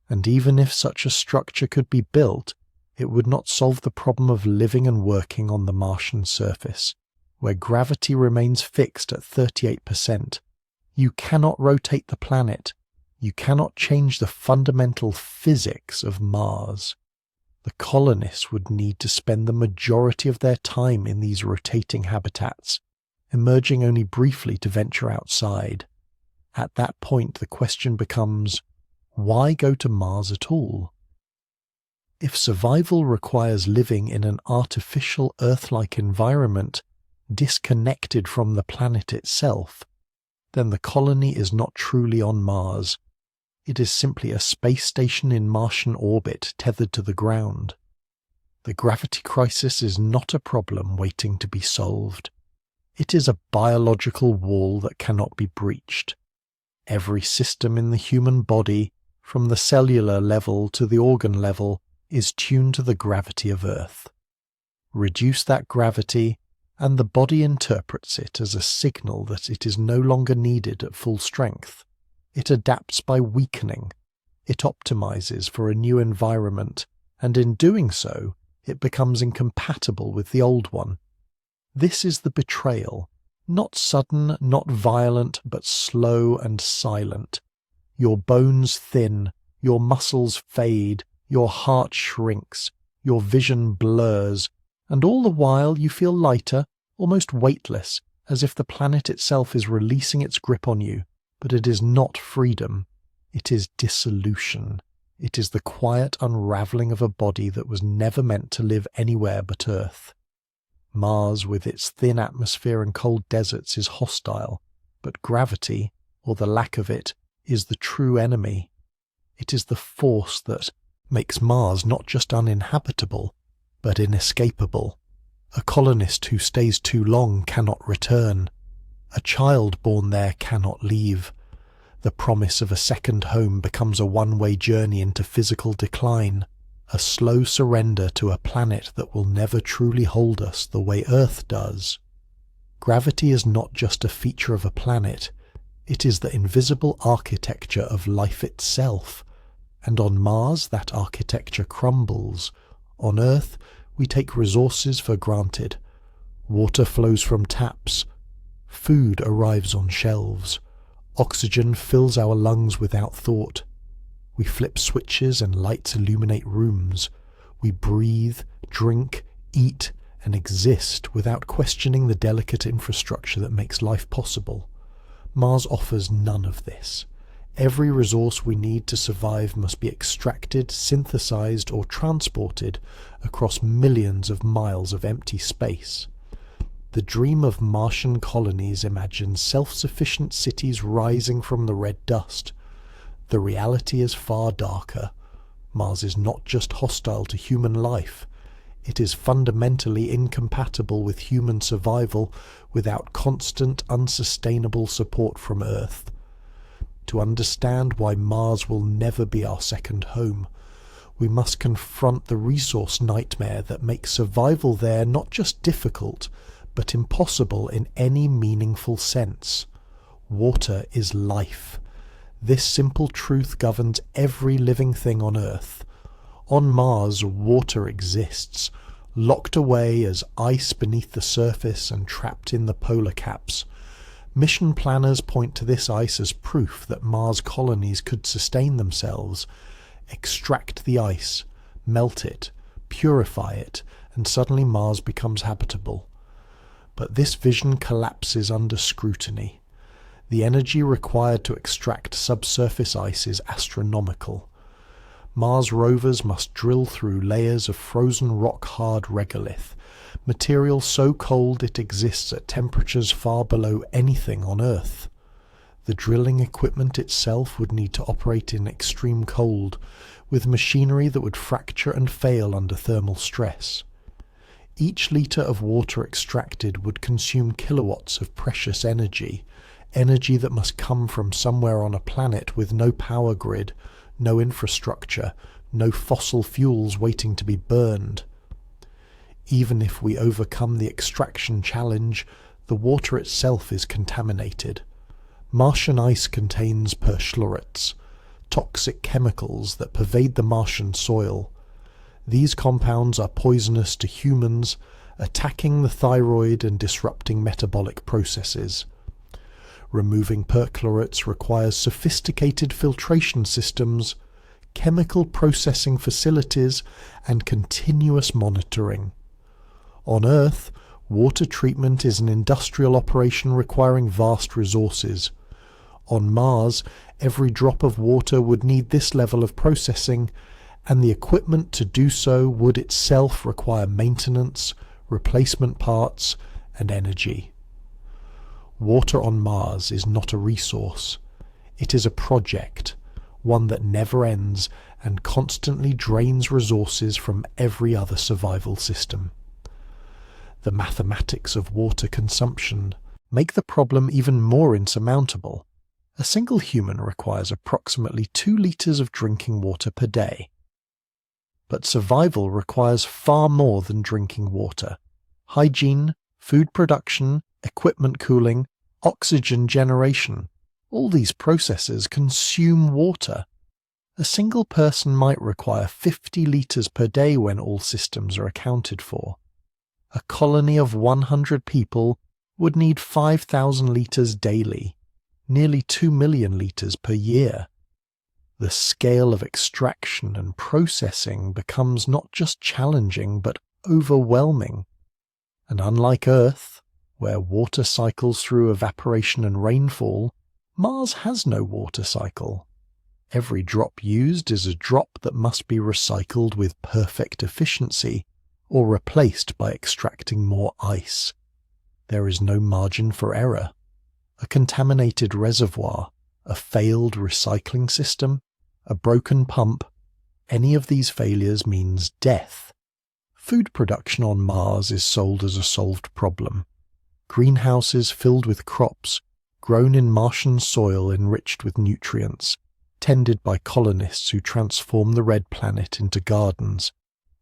And even if such a structure could be built, it would not solve the problem of living and working on the Martian surface, where gravity remains fixed at 38%. You cannot rotate the planet. You cannot change the fundamental physics of Mars. The colonists would need to spend the majority of their time in these rotating habitats, emerging only briefly to venture outside. At that point, the question becomes, why go to Mars at all? If survival requires living in an artificial Earth-like environment, disconnected from the planet itself, then the colony is not truly on Mars. It is simply a space station in Martian orbit tethered to the ground. The gravity crisis is not a problem waiting to be solved. It is a biological wall that cannot be breached. Every system in the human body, from the cellular level to the organ level, is tuned to the gravity of Earth. Reduce that gravity, and the body interprets it as a signal that it is no longer needed at full strength. It adapts by weakening. It optimizes for a new environment, and in doing so, it becomes incompatible with the old one. This is the betrayal, not sudden, not violent, but slow and silent. Your bones thin, your muscles fade, your heart shrinks, your vision blurs, and all the while you feel lighter, almost weightless, as if the planet itself is releasing its grip on you. But it is not freedom. It is dissolution. It is the quiet unravelling of a body that was never meant to live anywhere but Earth. Mars, with its thin atmosphere and cold deserts, is hostile, but gravity, or the lack of it, is the true enemy. It is the force that makes Mars not just uninhabitable, but inescapable. A colonist who stays too long cannot return. A child born there cannot leave. The promise of a second home becomes a one-way journey into physical decline, a slow surrender to a planet that will never truly hold us the way Earth does. Gravity is not just a feature of a planet, it is the invisible architecture of life itself, and on Mars that architecture crumbles, On Earth, we take resources for granted. Water flows from taps. Food arrives on shelves. Oxygen fills our lungs without thought. We flip switches and lights illuminate rooms. We breathe, drink, eat, and exist without questioning the delicate infrastructure that makes life possible. Mars offers none of this. Every resource we need to survive must be extracted, synthesized, or transported across millions of miles of empty space. The dream of Martian colonies imagines self-sufficient cities rising from the red dust. The reality is far darker. Mars is not just hostile to human life. It is fundamentally incompatible with human survival without constant, unsustainable support from Earth. To understand why Mars will never be our second home, we must confront the resource nightmare that makes survival there not just difficult, but impossible in any meaningful sense. Water is life. This simple truth governs every living thing on Earth. On Mars, water exists, locked away as ice beneath the surface and trapped in the polar caps. Mission planners point to this ice as proof that Mars colonies could sustain themselves. Extract the ice, melt it, purify it, and suddenly Mars becomes habitable. But this vision collapses under scrutiny. The energy required to extract subsurface ice is astronomical. Mars rovers must drill through layers of frozen rock-hard regolith, material so cold it exists at temperatures far below anything on Earth. The drilling equipment itself would need to operate in extreme cold, with machinery that would fracture and fail under thermal stress. Each litre of water extracted would consume kilowatts of precious energy that must come from somewhere on a planet with no power grid, no infrastructure, no fossil fuels waiting to be burned. Even if we overcome the extraction challenge, the water itself is contaminated. Martian ice contains perchlorates, toxic chemicals that pervade the Martian soil. These compounds are poisonous to humans, attacking the thyroid and disrupting metabolic processes. Removing perchlorates requires sophisticated filtration systems, chemical processing facilities, and continuous monitoring. On Earth, water treatment is an industrial operation requiring vast resources. On Mars, every drop of water would need this level of processing, and the equipment to do so would itself require maintenance, replacement parts, and energy. Water on Mars is not a resource. It is a project, one that never ends and constantly drains resources from every other survival system. The mathematics of water consumption make the problem even more insurmountable. A single human requires approximately 2 litres of drinking water per day. But survival requires far more than drinking water. Hygiene, food production, equipment cooling, oxygen generation, all these processes consume water. A single person might require 50 litres per day when all systems are accounted for. A colony of 100 people would need 5,000 litres daily, nearly 2 million litres per year. The scale of extraction and processing becomes not just challenging but overwhelming. And unlike Earth, where water cycles through evaporation and rainfall, Mars has no water cycle. Every drop used is a drop that must be recycled with perfect efficiency or replaced by extracting more ice. There is no margin for error. A contaminated reservoir, a failed recycling system, a broken pump, any of these failures means death. Food production on Mars is sold as a solved problem. Greenhouses filled with crops, grown in Martian soil enriched with nutrients, tended by colonists who transform the red planet into gardens.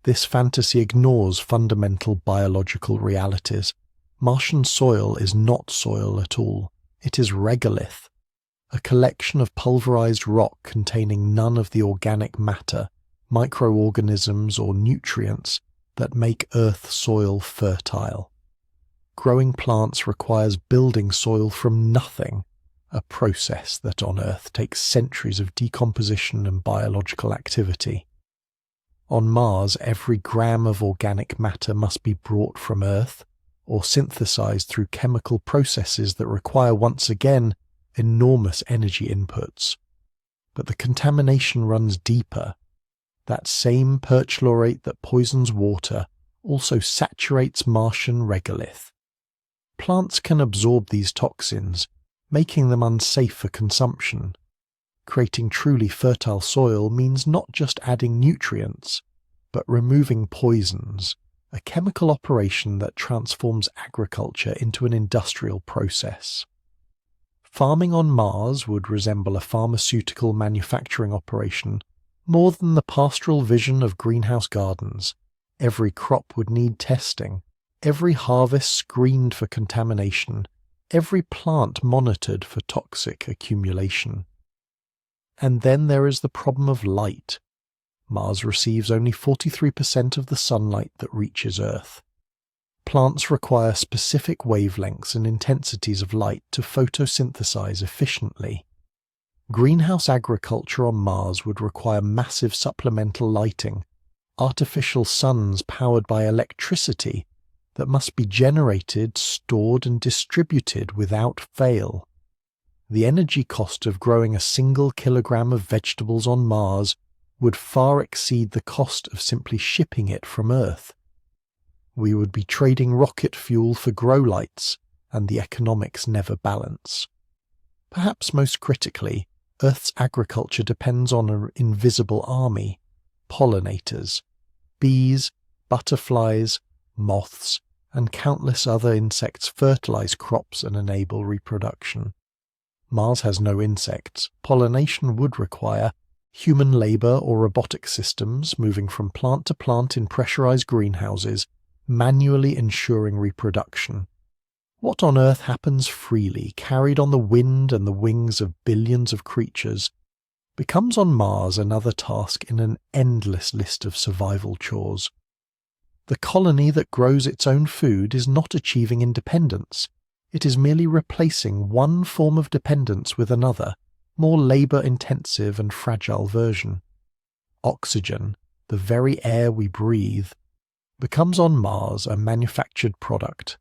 This fantasy ignores fundamental biological realities. Martian soil is not soil at all. It is regolith, a collection of pulverized rock containing none of the organic matter microorganisms or nutrients that make Earth soil fertile. Growing plants requires building soil from nothing, a process that on Earth takes centuries of decomposition and biological activity. On Mars, every gram of organic matter must be brought from Earth or synthesized through chemical processes that require, once again, enormous energy inputs. But the contamination runs deeper. That same perchlorate that poisons water also saturates Martian regolith. Plants can absorb these toxins, making them unsafe for consumption. Creating truly fertile soil means not just adding nutrients, but removing poisons, a chemical operation that transforms agriculture into an industrial process. Farming on Mars would resemble a pharmaceutical manufacturing operation more than the pastoral vision of greenhouse gardens. Every crop would need testing, every harvest screened for contamination, every plant monitored for toxic accumulation. And then there is the problem of light. Mars receives only 43% of the sunlight that reaches Earth. Plants require specific wavelengths and intensities of light to photosynthesize efficiently. Greenhouse agriculture on Mars would require massive supplemental lighting, artificial suns powered by electricity that must be generated, stored, and distributed without fail. The energy cost of growing a single kilogram of vegetables on Mars would far exceed the cost of simply shipping it from Earth. We would be trading rocket fuel for grow lights, and the economics never balance. Perhaps most critically, Earth's agriculture depends on an invisible army: pollinators, bees, butterflies, moths, and countless other insects fertilize crops and enable reproduction. Mars has no insects. Pollination would require human labor or robotic systems moving from plant to plant in pressurized greenhouses, manually ensuring reproduction. What on Earth happens freely, carried on the wind and the wings of billions of creatures, becomes on Mars another task in an endless list of survival chores. The colony that grows its own food is not achieving independence. It is merely replacing one form of dependence with another, more labor-intensive and fragile version. Oxygen, the very air we breathe, becomes on Mars a manufactured product.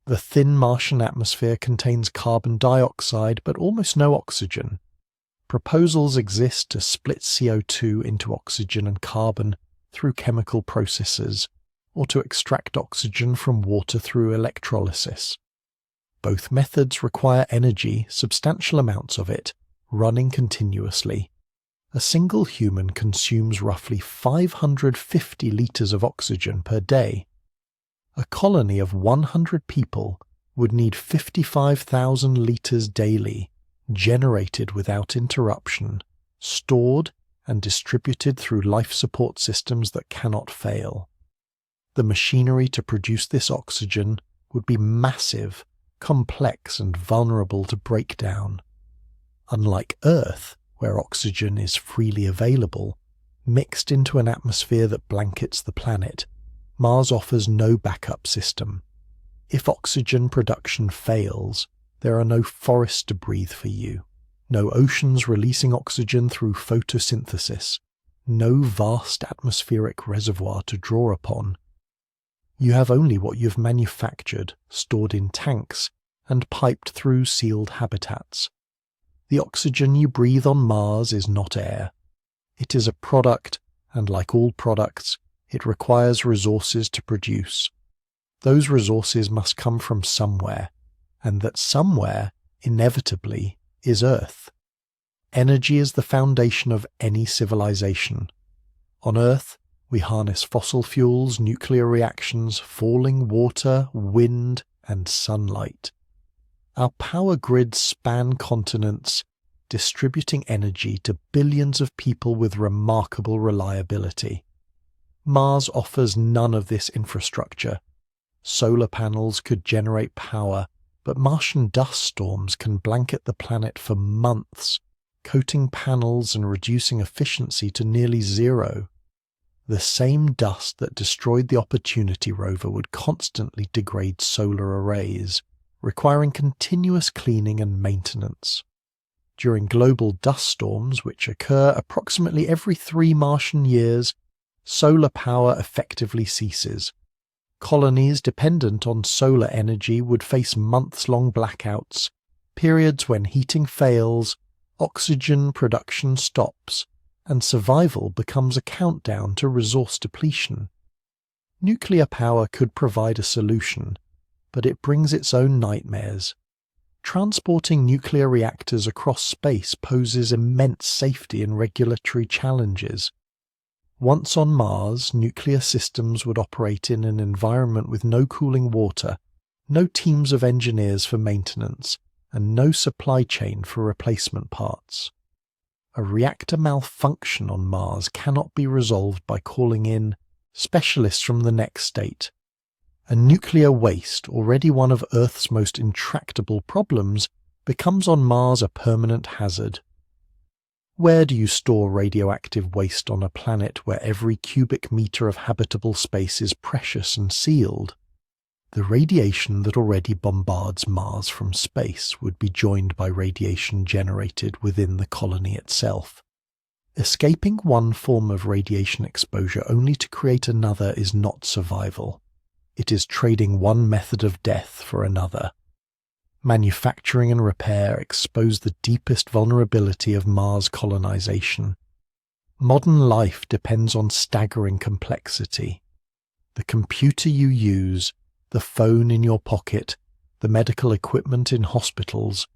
The thin Martian atmosphere contains carbon dioxide but almost no oxygen. Proposals exist to split CO2 into oxygen and carbon through chemical processes, or to extract oxygen from water through electrolysis. Both methods require energy, substantial amounts of it, running continuously. A single human consumes roughly 550 litres of oxygen per day. A colony of 100 people would need 55,000 litres daily, generated without interruption, stored and distributed through life support systems that cannot fail. The machinery to produce this oxygen would be massive, complex and vulnerable to breakdown. Unlike Earth, where oxygen is freely available, mixed into an atmosphere that blankets the planet, Mars offers no backup system. If oxygen production fails, there are no forests to breathe for you, no oceans releasing oxygen through photosynthesis, no vast atmospheric reservoir to draw upon. You have only what you've manufactured, stored in tanks, and piped through sealed habitats. The oxygen you breathe on Mars is not air. It is a product, and like all products, it requires resources to produce. Those resources must come from somewhere, and that somewhere, inevitably, is Earth. Energy is the foundation of any civilization. On Earth, we harness fossil fuels, nuclear reactions, falling water, wind, and sunlight. Our power grids span continents, distributing energy to billions of people with remarkable reliability. Mars offers none of this infrastructure. Solar panels could generate power, but Martian dust storms can blanket the planet for months, coating panels and reducing efficiency to nearly zero. The same dust that destroyed the Opportunity rover would constantly degrade solar arrays, requiring continuous cleaning and maintenance. During global dust storms, which occur approximately every 3 Martian years, solar power effectively ceases. Colonies dependent on solar energy would face months-long blackouts, periods when heating fails, oxygen production stops, and survival becomes a countdown to resource depletion. Nuclear power could provide a solution, but it brings its own nightmares. Transporting nuclear reactors across space poses immense safety and regulatory challenges. Once on Mars, nuclear systems would operate in an environment with no cooling water, no teams of engineers for maintenance, and no supply chain for replacement parts. A reactor malfunction on Mars cannot be resolved by calling in specialists from the next state. A nuclear waste, already one of Earth's most intractable problems, becomes on Mars a permanent hazard. Where do you store radioactive waste on a planet where every cubic meter of habitable space is precious and sealed? The radiation that already bombards Mars from space would be joined by radiation generated within the colony itself. Escaping one form of radiation exposure only to create another is not survival. It is trading one method of death for another. Manufacturing and repair expose the deepest vulnerability of Mars colonization. Modern life depends on staggering complexity. The computer you use, the phone in your pocket, the medical equipment in hospitals,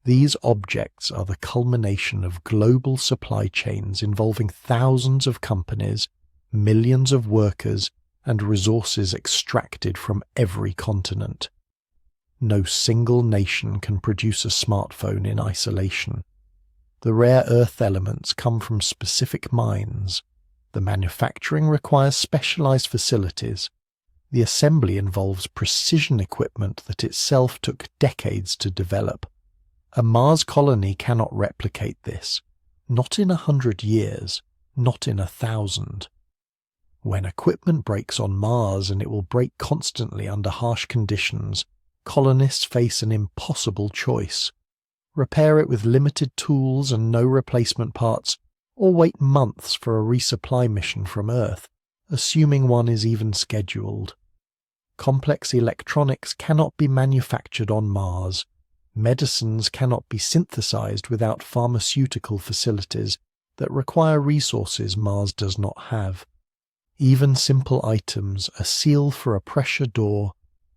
these objects are the culmination of global supply chains involving thousands of companies, millions of workers, and resources extracted from every continent. No single nation can produce a smartphone in isolation. The rare earth elements come from specific mines. The manufacturing requires specialized facilities. The assembly involves precision equipment that itself took decades to develop. A Mars colony cannot replicate this, not in 100 years, not in 1,000. When equipment breaks on Mars, and it will break constantly under harsh conditions, colonists face an impossible choice. Repair it with limited tools and no replacement parts, or wait months for a resupply mission from Earth, assuming one is even scheduled. Complex electronics cannot be manufactured on Mars. Medicines cannot be synthesized without pharmaceutical facilities that require resources Mars does not have. Even simple items, a seal for a pressure door,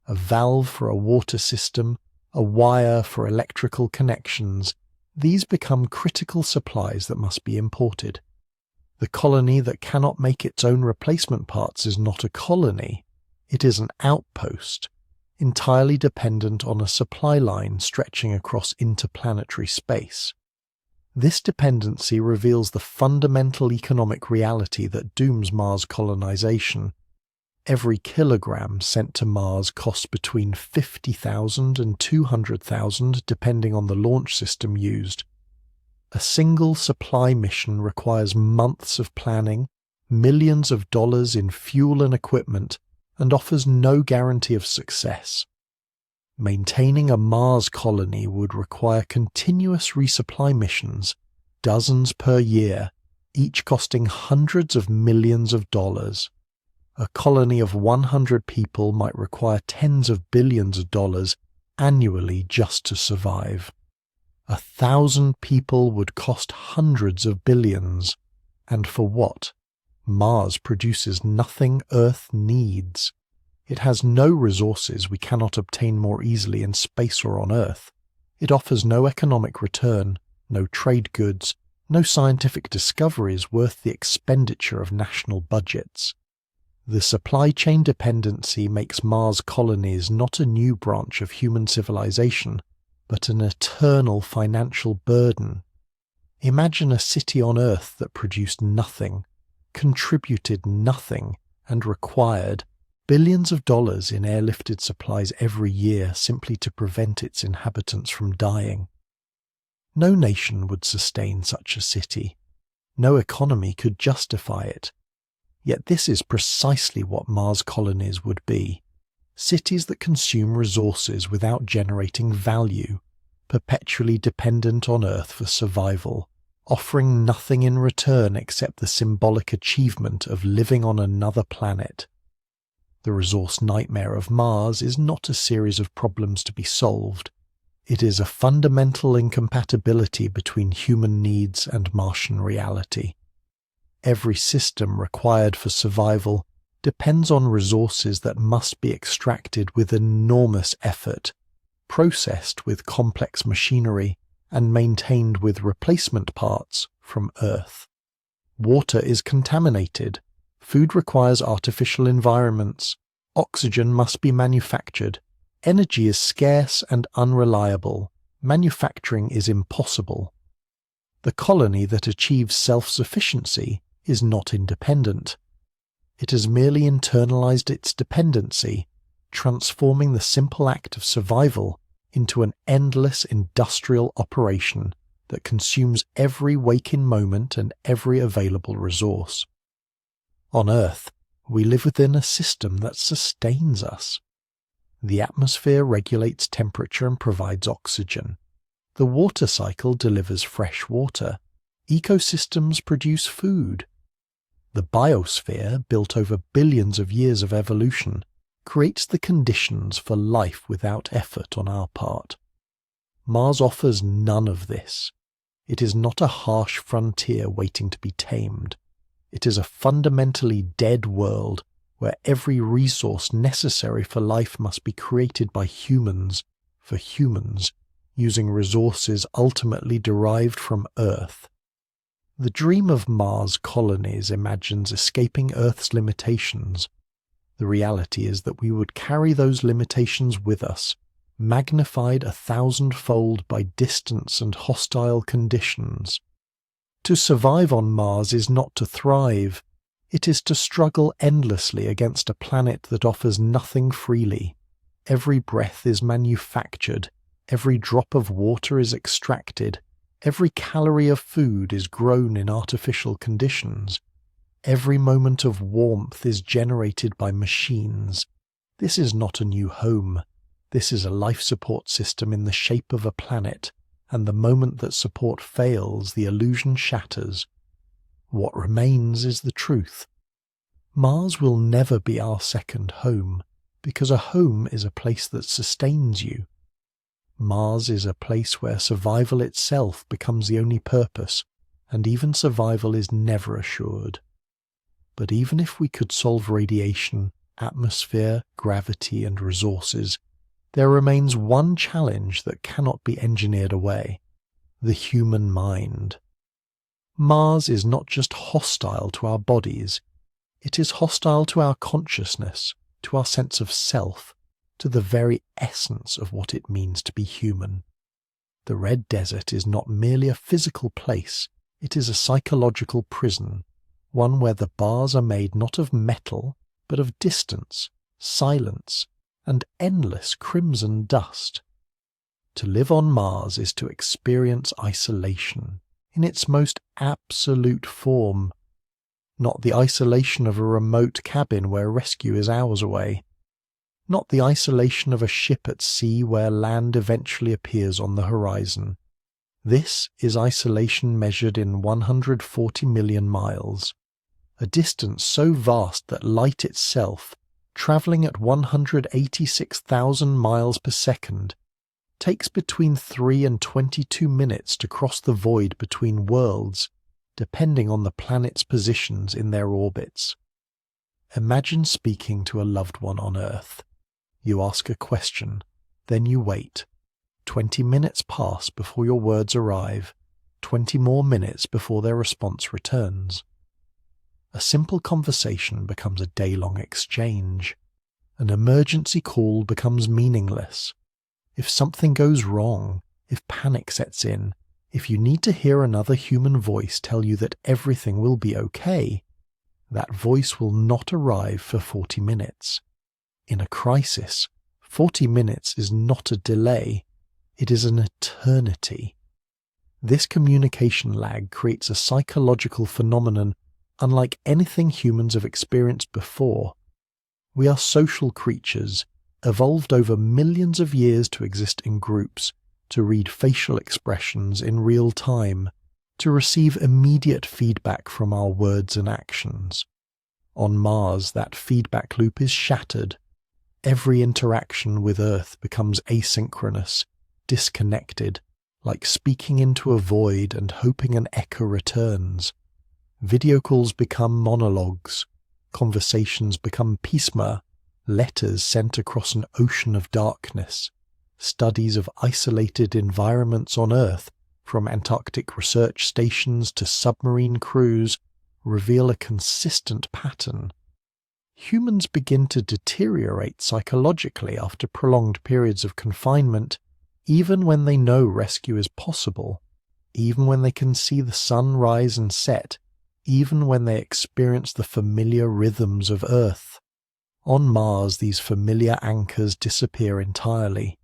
a valve for a water system, a wire for electrical connections, these become critical supplies that must be imported. The colony that cannot make its own replacement parts is not a colony. It is an outpost, entirely dependent on a supply line stretching across interplanetary space. This dependency reveals the fundamental economic reality that dooms Mars colonization. Every kilogram sent to Mars costs between $50,000 and $200,000 depending on the launch system used. A single supply mission requires months of planning, millions of dollars in fuel and equipment, and offers no guarantee of success. Maintaining a Mars colony would require continuous resupply missions, dozens per year, each costing hundreds of millions of dollars. A colony of 100 people might require tens of billions of dollars annually just to survive. 1,000 people would cost hundreds of billions. And for what? Mars produces nothing Earth needs. It has no resources we cannot obtain more easily in space or on Earth. It offers no economic return, no trade goods, no scientific discoveries worth the expenditure of national budgets. The supply chain dependency makes Mars colonies not a new branch of human civilization, but an eternal financial burden. Imagine a city on Earth that produced nothing, contributed nothing, and required billions of dollars in airlifted supplies every year simply to prevent its inhabitants from dying. No nation would sustain such a city. No economy could justify it. Yet this is precisely what Mars colonies would be. Cities that consume resources without generating value, perpetually dependent on Earth for survival, offering nothing in return except the symbolic achievement of living on another planet. The resource nightmare of Mars is not a series of problems to be solved. It is a fundamental incompatibility between human needs and Martian reality. Every system required for survival depends on resources that must be extracted with enormous effort, processed with complex machinery, and maintained with replacement parts from Earth. Water is contaminated. Food requires artificial environments. Oxygen must be manufactured. Energy is scarce and unreliable. Manufacturing is impossible. The colony that achieves self-sufficiency is not independent. It has merely internalized its dependency, transforming the simple act of survival into an endless industrial operation that consumes every waking moment and every available resource. On Earth, we live within a system that sustains us. The atmosphere regulates temperature and provides oxygen. The water cycle delivers fresh water. Ecosystems produce food. The biosphere, built over billions of years of evolution, creates the conditions for life without effort on our part. Mars offers none of this. It is not a harsh frontier waiting to be tamed. It is a fundamentally dead world where every resource necessary for life must be created by humans, for humans, using resources ultimately derived from Earth. The dream of Mars colonies imagines escaping Earth's limitations. The reality is that we would carry those limitations with us, magnified 1,000-fold by distance and hostile conditions. To survive on Mars is not to thrive. It is to struggle endlessly against a planet that offers nothing freely. Every breath is manufactured. Every drop of water is extracted. Every calorie of food is grown in artificial conditions. Every moment of warmth is generated by machines. This is not a new home. This is a life support system in the shape of a planet, and the moment that support fails, the illusion shatters. What remains is the truth. Mars will never be our second home, because a home is a place that sustains you. Mars is a place where survival itself becomes the only purpose, and even survival is never assured. But even if we could solve radiation, atmosphere, gravity, and resources, there remains one challenge that cannot be engineered away: the human mind. Mars is not just hostile to our bodies, it is hostile to our consciousness, to our sense of self, to the very essence of what it means to be human. The Red Desert is not merely a physical place, it is a psychological prison, one where the bars are made not of metal, but of distance, silence, and endless crimson dust. To live on Mars is to experience isolation in its most absolute form, not the isolation of a remote cabin where rescue is hours away, not the isolation of a ship at sea where land eventually appears on the horizon. This is isolation measured in 140 million miles, a distance so vast that light itself, travelling at 186,000 miles per second, takes between 3 and 22 minutes to cross the void between worlds, depending on the planet's positions in their orbits. Imagine speaking to a loved one on Earth. You ask a question, then you wait. 20 minutes pass before your words arrive, 20 more minutes before their response returns. A simple conversation becomes a day-long exchange. An emergency call becomes meaningless. If something goes wrong, if panic sets in, if you need to hear another human voice tell you that everything will be okay, that voice will not arrive for 40 minutes. In a crisis, 40 minutes is not a delay, it is an eternity. This communication lag creates a psychological phenomenon unlike anything humans have experienced before. We are social creatures, evolved over millions of years to exist in groups, to read facial expressions in real time, to receive immediate feedback from our words and actions. On Mars, that feedback loop is shattered. Every interaction with Earth becomes asynchronous, disconnected, like speaking into a void and hoping an echo returns. Video calls become monologues, conversations become pisma, letters sent across an ocean of darkness. Studies of isolated environments on Earth, from Antarctic research stations to submarine crews, reveal a consistent pattern. Humans begin to deteriorate psychologically after prolonged periods of confinement, even when they know rescue is possible, even when they can see the sun rise and set, even when they experience the familiar rhythms of Earth. On Mars, these familiar anchors disappear entirely.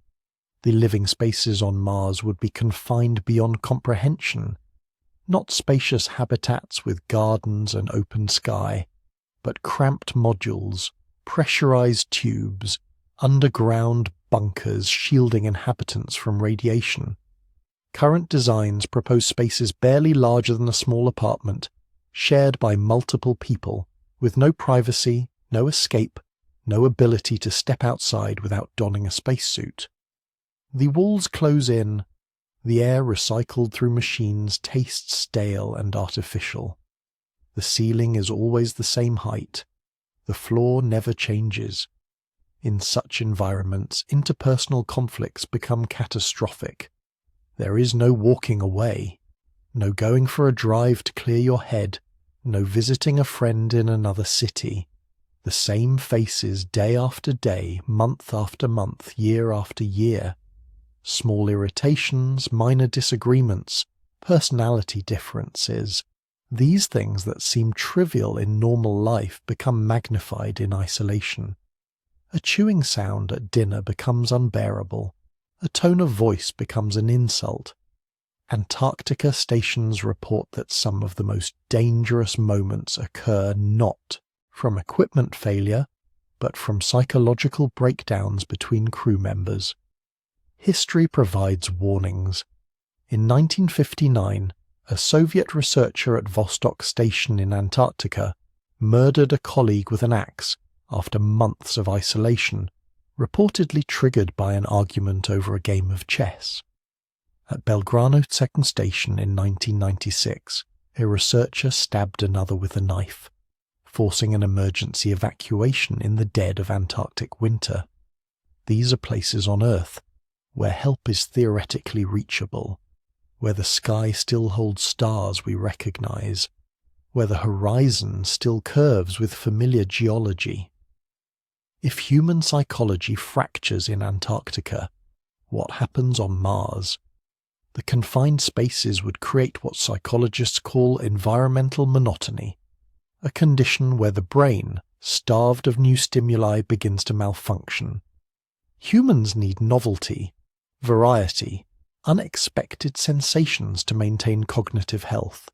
The living spaces on Mars would be confined beyond comprehension, not spacious habitats with gardens and open sky, but cramped modules, pressurized tubes, underground bunkers shielding inhabitants from radiation. Current designs propose spaces barely larger than a small apartment, shared by multiple people, with no privacy, no escape, no ability to step outside without donning a spacesuit. The walls close in. The air recycled through machines tastes stale and artificial. The ceiling is always the same height. The floor never changes. In such environments, interpersonal conflicts become catastrophic. There is no walking away, no going for a drive to clear your head, no visiting a friend in another city. The same faces day after day, month after month, year after year. Small irritations, minor disagreements, personality differences. These things that seem trivial in normal life become magnified in isolation. A chewing sound at dinner becomes unbearable. A tone of voice becomes an insult. Antarctica stations report that some of the most dangerous moments occur not from equipment failure, but from psychological breakdowns between crew members. History provides warnings. In 1959, a Soviet researcher at Vostok Station in Antarctica murdered a colleague with an axe after months of isolation, reportedly triggered by an argument over a game of chess. At Belgrano Second Station in 1996, a researcher stabbed another with a knife, forcing an emergency evacuation in the dead of Antarctic winter. These are places on Earth where help is theoretically reachable, where the sky still holds stars we recognize, where the horizon still curves with familiar geology. If human psychology fractures in Antarctica, what happens on Mars? The confined spaces would create what psychologists call environmental monotony, a condition where the brain, starved of new stimuli, begins to malfunction. Humans need novelty, variety, unexpected sensations to maintain cognitive health.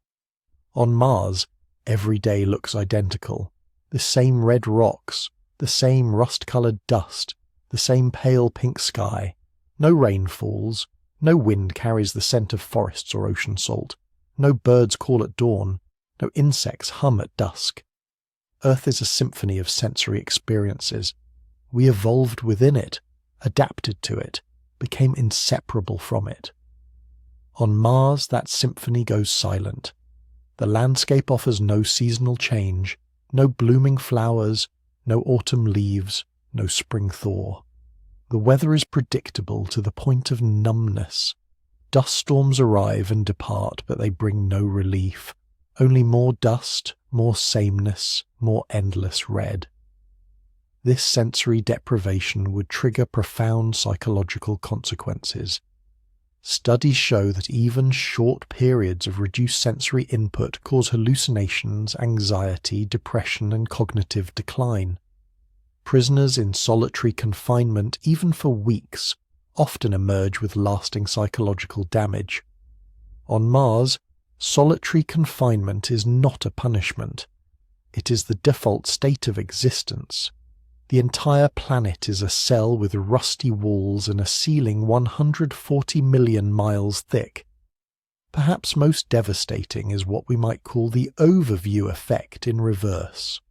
On Mars, every day looks identical. The same red rocks, the same rust-coloured dust, the same pale pink sky. No rain falls, no wind carries the scent of forests or ocean salt, no birds call at dawn, no insects hum at dusk. Earth is a symphony of sensory experiences. We evolved within it, adapted to it, became inseparable from it. On Mars, that symphony goes silent. The landscape offers no seasonal change, no blooming flowers, no autumn leaves, no spring thaw. The weather is predictable to the point of numbness. Dust storms arrive and depart, but they bring no relief. Only more dust, more sameness, more endless red. This sensory deprivation would trigger profound psychological consequences. Studies show that even short periods of reduced sensory input cause hallucinations, anxiety, depression, and cognitive decline. Prisoners in solitary confinement, even for weeks, often emerge with lasting psychological damage. On Mars, solitary confinement is not a punishment. It is the default state of existence. The entire planet is a cell with rusty walls and a ceiling 140 million miles thick. Perhaps most devastating is what we might call the overview effect in reverse.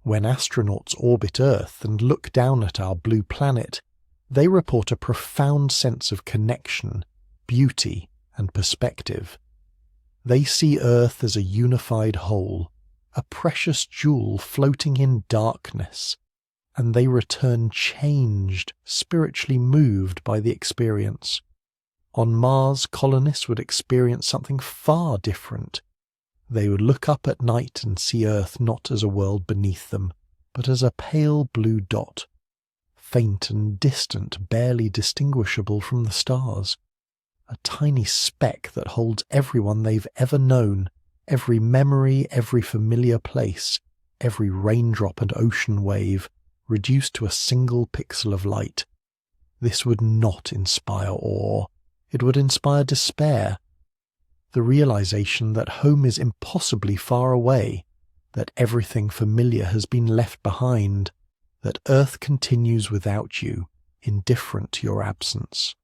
When astronauts orbit Earth and look down at our blue planet, they report a profound sense of connection, beauty, and perspective. They see Earth as a unified whole, a precious jewel floating in darkness, and they return changed, spiritually moved by the experience. On Mars, colonists would experience something far different. They would look up at night and see Earth not as a world beneath them, but as a pale blue dot, faint and distant, barely distinguishable from the stars. A tiny speck that holds everyone they've ever known, every memory, every familiar place, every raindrop and ocean wave, reduced to a single pixel of light. This would not inspire awe. It would inspire despair. The realization that home is impossibly far away, that everything familiar has been left behind, that Earth continues without you, indifferent to your absence.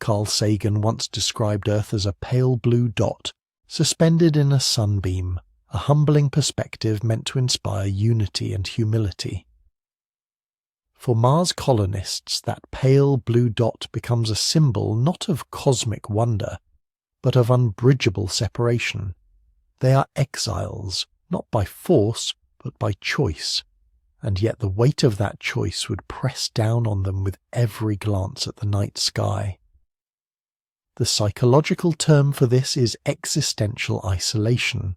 Carl Sagan once described Earth as a pale blue dot, suspended in a sunbeam, a humbling perspective meant to inspire unity and humility. For Mars colonists, that pale blue dot becomes a symbol not of cosmic wonder, but of unbridgeable separation. They are exiles, not by force, but by choice, and yet the weight of that choice would press down on them with every glance at the night sky. The psychological term for this is existential isolation,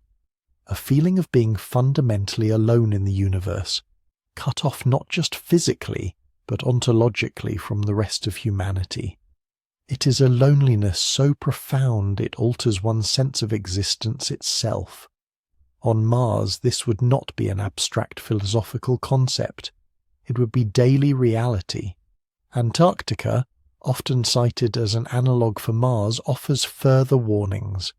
a feeling of being fundamentally alone in the universe, cut off not just physically, but ontologically from the rest of humanity. It is a loneliness so profound it alters one's sense of existence itself. On Mars, this would not be an abstract philosophical concept. It would be daily reality. Antarctica, often cited as an analogue for Mars, offers further warnings.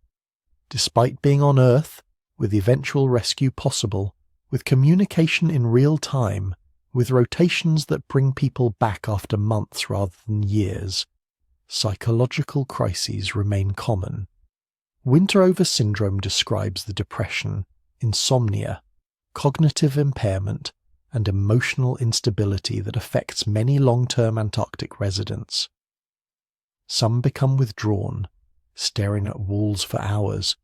Despite being on Earth, with eventual rescue possible, with communication in real time, with rotations that bring people back after months rather than years, psychological crises remain common. Winter-over syndrome describes the depression, insomnia, cognitive impairment, and emotional instability that affects many long-term Antarctic residents. Some become withdrawn, staring at walls for hours.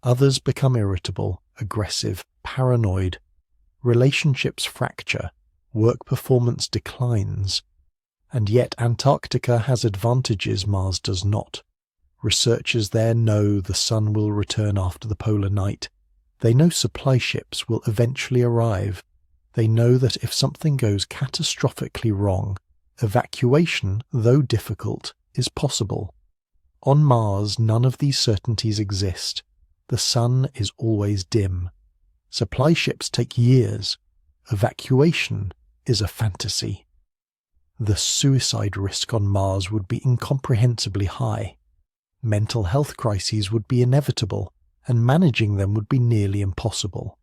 Others become irritable, aggressive, paranoid. Relationships fracture, work performance declines. And yet Antarctica has advantages Mars does not. Researchers there know the sun will return after the polar night. They know supply ships will eventually arrive. They know that if something goes catastrophically wrong, evacuation, though difficult, is possible. On Mars, none of these certainties exist. The sun is always dim. Supply ships take years. Evacuation is a fantasy. The suicide risk on Mars would be incomprehensibly high. Mental health crises would be inevitable, and managing them would be nearly impossible.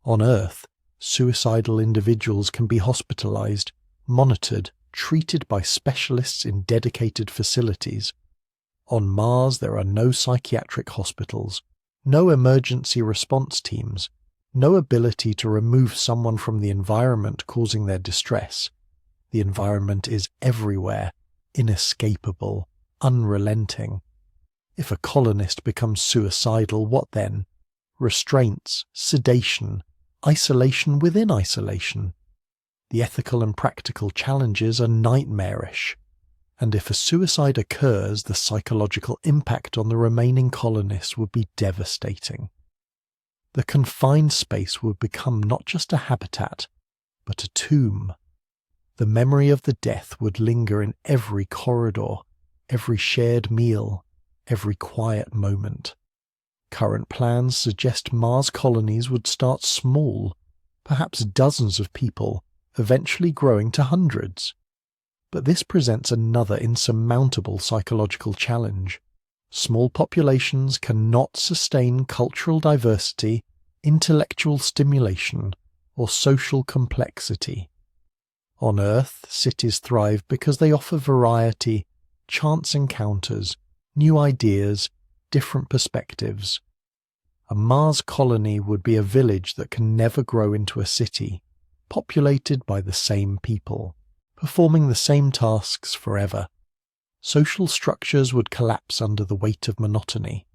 On Earth, suicidal individuals can be hospitalized, monitored, treated by specialists in dedicated facilities. On Mars, there are no psychiatric hospitals, no emergency response teams, no ability to remove someone from the environment causing their distress. The environment is everywhere, inescapable, unrelenting. If a colonist becomes suicidal, what then? Restraints, sedation, isolation within isolation. The ethical and practical challenges are nightmarish. And if a suicide occurs, the psychological impact on the remaining colonists would be devastating. The confined space would become not just a habitat, but a tomb. The memory of the death would linger in every corridor, every shared meal, every quiet moment. Current plans suggest Mars colonies would start small, perhaps dozens of people, eventually growing to hundreds. But this presents another insurmountable psychological challenge. Small populations cannot sustain cultural diversity, intellectual stimulation, or social complexity. On Earth, cities thrive because they offer variety, chance encounters, new ideas, different perspectives. A Mars colony would be a village that can never grow into a city, populated by the same people, performing the same tasks forever. Social structures would collapse under the weight of monotony.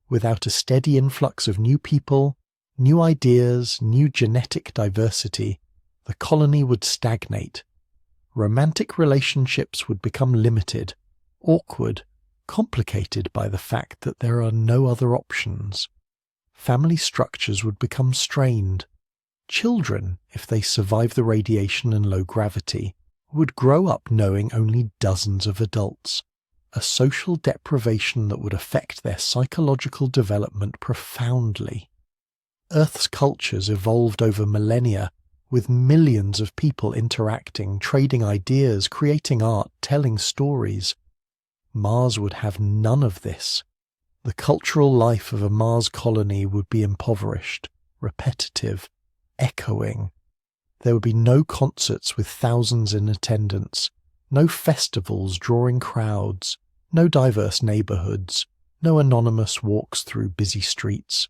Without a steady influx of new people, new ideas, new genetic diversity, the colony would stagnate. Romantic relationships would become limited, awkward, complicated by the fact that there are no other options. Family structures would become strained. Children, if they survive the radiation and low gravity, would grow up knowing only dozens of adults, a social deprivation that would affect their psychological development profoundly. Earth's cultures evolved over millennia, with millions of people interacting, trading ideas, creating art, telling stories. Mars would have none of this. The cultural life of a Mars colony would be impoverished, repetitive, echoing. There would be no concerts with thousands in attendance, no festivals drawing crowds, no diverse neighborhoods, no anonymous walks through busy streets.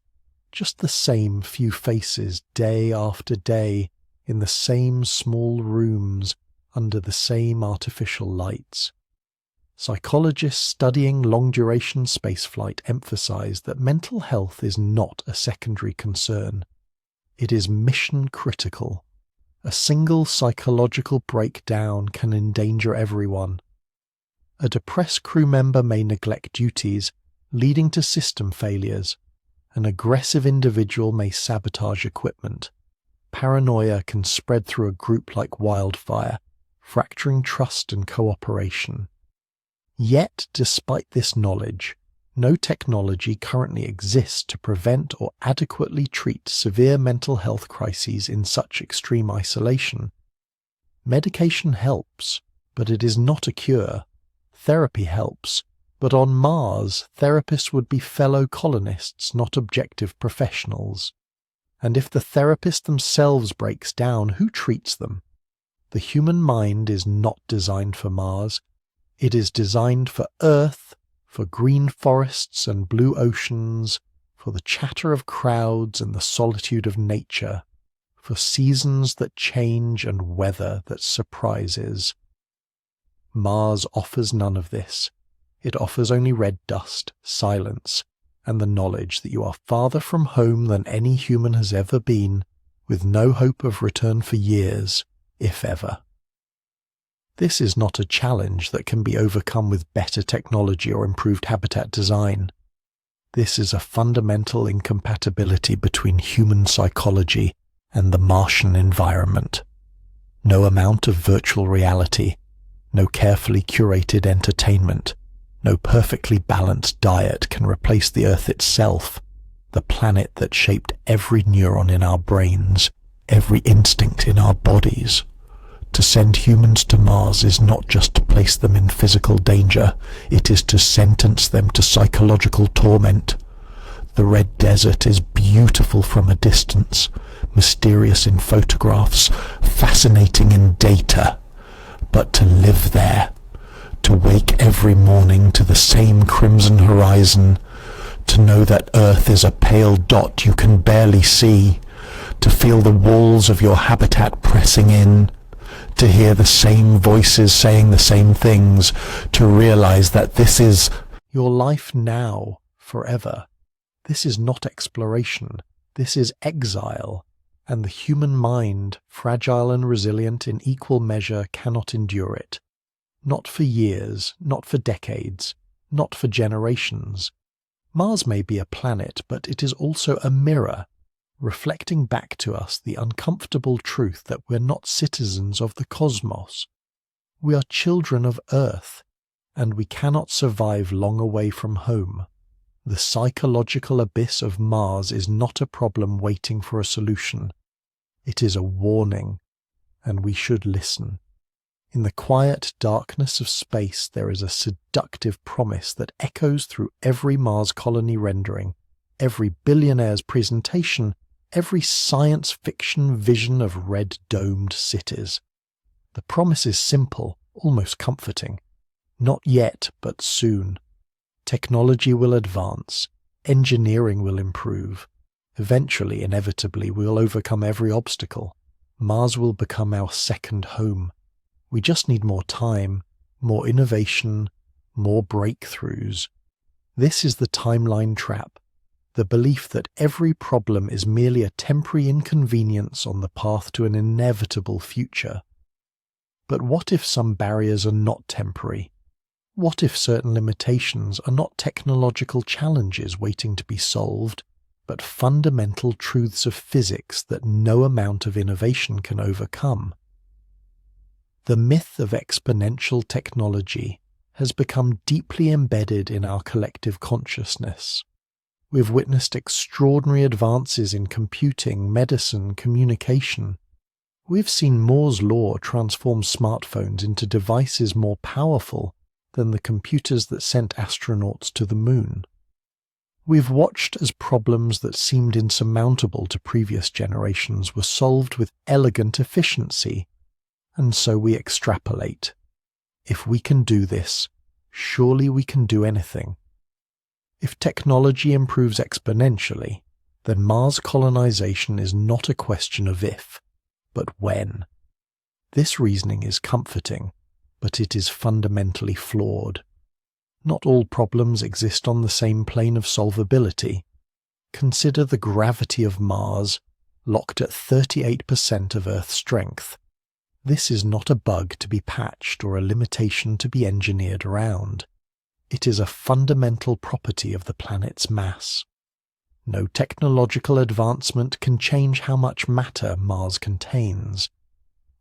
Just the same few faces day after day in the same small rooms under the same artificial lights. Psychologists studying long-duration spaceflight emphasize that mental health is not a secondary concern. It is mission critical. A single psychological breakdown can endanger everyone. A depressed crew member may neglect duties, leading to system failures. An aggressive individual may sabotage equipment. Paranoia can spread through a group like wildfire, fracturing trust and cooperation. Yet, despite this knowledge, no technology currently exists to prevent or adequately treat severe mental health crises in such extreme isolation. Medication helps, but it is not a cure. Therapy helps, but on Mars, therapists would be fellow colonists, not objective professionals. And if the therapist themselves breaks down, who treats them? The human mind is not designed for Mars. It is designed for Earth, for green forests and blue oceans, for the chatter of crowds and the solitude of nature, for seasons that change and weather that surprises. Mars offers none of this. It offers only red dust, silence, and the knowledge that you are farther from home than any human has ever been, with no hope of return for years, if ever. This is not a challenge that can be overcome with better technology or improved habitat design. This is a fundamental incompatibility between human psychology and the Martian environment. No amount of virtual reality, no carefully curated entertainment, no perfectly balanced diet can replace the Earth itself, the planet that shaped every neuron in our brains, every instinct in our bodies. To send humans to Mars is not just to place them in physical danger, it is to sentence them to psychological torment. The red desert is beautiful from a distance, mysterious in photographs, fascinating in data. But to live there, to wake every morning to the same crimson horizon, to know that Earth is a pale dot you can barely see, to feel the walls of your habitat pressing in, to hear the same voices saying the same things, to realize that this is your life now, forever. This is not exploration, this is exile, and the human mind, fragile and resilient in equal measure, cannot endure it. Not for years, not for decades, not for generations. Mars may be a planet, but it is also a mirror, reflecting back to us the uncomfortable truth that we're not citizens of the cosmos. We are children of Earth, and we cannot survive long away from home. The psychological abyss of Mars is not a problem waiting for a solution. It is a warning, and we should listen. In the quiet darkness of space there is a seductive promise that echoes through every Mars colony rendering, every billionaire's presentation, every science fiction vision of red-domed cities. The promise is simple, almost comforting. Not yet, but soon. Technology will advance. Engineering will improve. Eventually, inevitably, we'll overcome every obstacle. Mars will become our second home. We just need more time, more innovation, more breakthroughs. This is the timeline trap, the belief that every problem is merely a temporary inconvenience on the path to an inevitable future. But what if some barriers are not temporary? What if certain limitations are not technological challenges waiting to be solved, but fundamental truths of physics that no amount of innovation can overcome? The myth of exponential technology has become deeply embedded in our collective consciousness. We've witnessed extraordinary advances in computing, medicine, communication. We've seen Moore's law transform smartphones into devices more powerful than the computers that sent astronauts to the moon. We've watched as problems that seemed insurmountable to previous generations were solved with elegant efficiency. And so we extrapolate. If we can do this, surely we can do anything. If technology improves exponentially, then Mars colonization is not a question of if, but when. This reasoning is comforting, but it is fundamentally flawed. Not all problems exist on the same plane of solvability. Consider the gravity of Mars, locked at 38% of Earth's strength. This is not a bug to be patched or a limitation to be engineered around. It is a fundamental property of the planet's mass. No technological advancement can change how much matter Mars contains.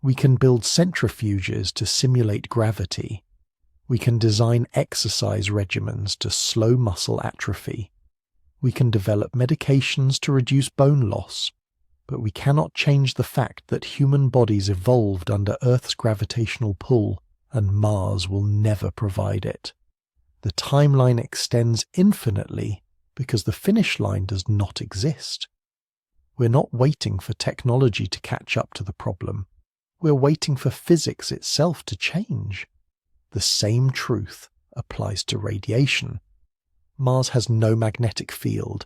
We can build centrifuges to simulate gravity. We can design exercise regimens to slow muscle atrophy. We can develop medications to reduce bone loss. But we cannot change the fact that human bodies evolved under Earth's gravitational pull, and Mars will never provide it. The timeline extends infinitely because the finish line does not exist. We're not waiting for technology to catch up to the problem. We're waiting for physics itself to change. The same truth applies to radiation. Mars has no magnetic field.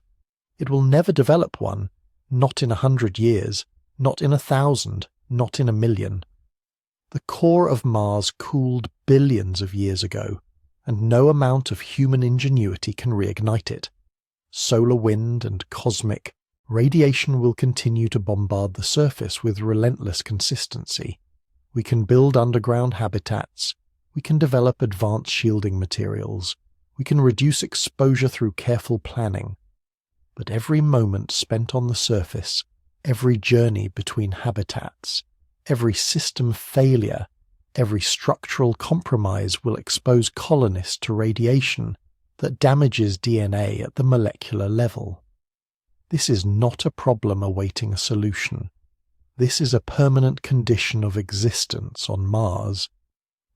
It will never develop one. Not in 100 years, not in 1,000, not in 1,000,000. The core of Mars cooled billions of years ago, and no amount of human ingenuity can reignite it. Solar wind and cosmic radiation will continue to bombard the surface with relentless consistency. We can build underground habitats, we can develop advanced shielding materials, we can reduce exposure through careful planning. But every moment spent on the surface, every journey between habitats, every system failure, every structural compromise will expose colonists to radiation that damages DNA at the molecular level. This is not a problem awaiting a solution. This is a permanent condition of existence on Mars.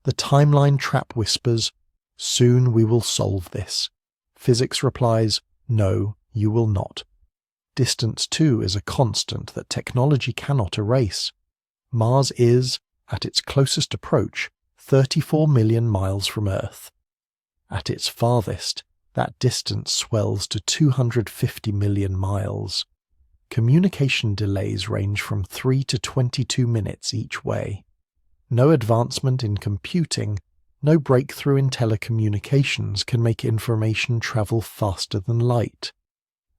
The timeline trap whispers, "Soon we will solve this." Physics replies, "No, you will not." Distance, too, is a constant that technology cannot erase. Mars is, at its closest approach, 34 million miles from Earth. At its farthest, that distance swells to 250 million miles. Communication delays range from 3 to 22 minutes each way. No advancement in computing, no breakthrough in telecommunications can make information travel faster than light.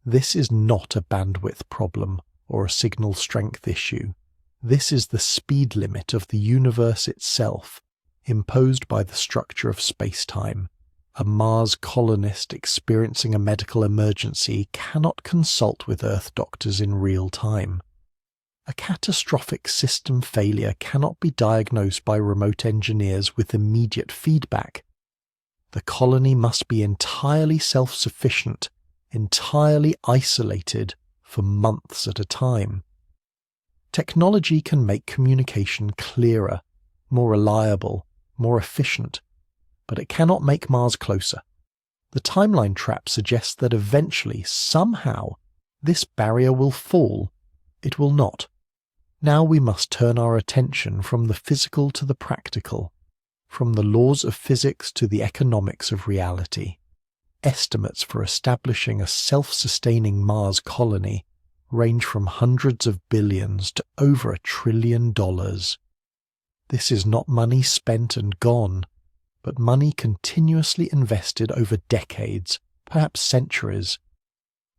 This is not a bandwidth problem or a signal strength issue. This is the speed limit of the universe itself, imposed by the structure of space-time. A Mars colonist experiencing a medical emergency cannot consult with Earth doctors in real time. A catastrophic system failure cannot be diagnosed by remote engineers with immediate feedback. The colony must be entirely self-sufficient, entirely isolated for months at a time. Technology can make communication clearer, more reliable, more efficient, but it cannot make Mars closer. The timeline trap suggests that eventually, somehow, this barrier will fall. It will not. Now we must turn our attention from the physical to the practical, from the laws of physics to the economics of reality. Estimates for establishing a self-sustaining Mars colony range from hundreds of billions to over $1 trillion. This is not money spent and gone, but money continuously invested over decades, perhaps centuries.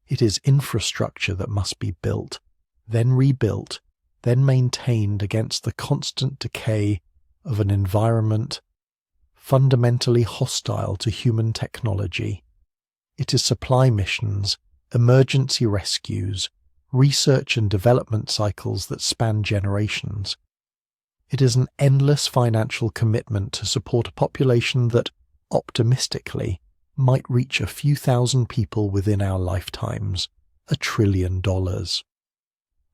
It is infrastructure that must be built, then rebuilt, then maintained against the constant decay of an environment fundamentally hostile to human technology. It is supply missions, emergency rescues, research and development cycles that span generations. It is an endless financial commitment to support a population that, optimistically, might reach a few thousand people within our lifetimes, $1 trillion.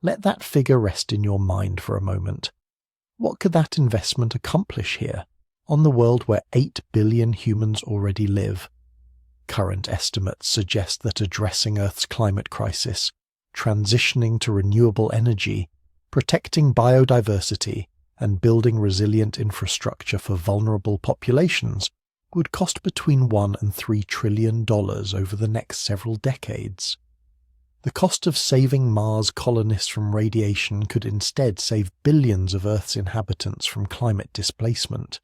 Let that figure rest in your mind for a moment. What could that investment accomplish here, on the world where 8 billion humans already live? Current estimates suggest that addressing Earth's climate crisis, transitioning to renewable energy, protecting biodiversity, and building resilient infrastructure for vulnerable populations would cost between $1 and $3 trillion over the next several decades. The cost of saving Mars colonists from radiation could instead save billions of Earth's inhabitants from climate displacement.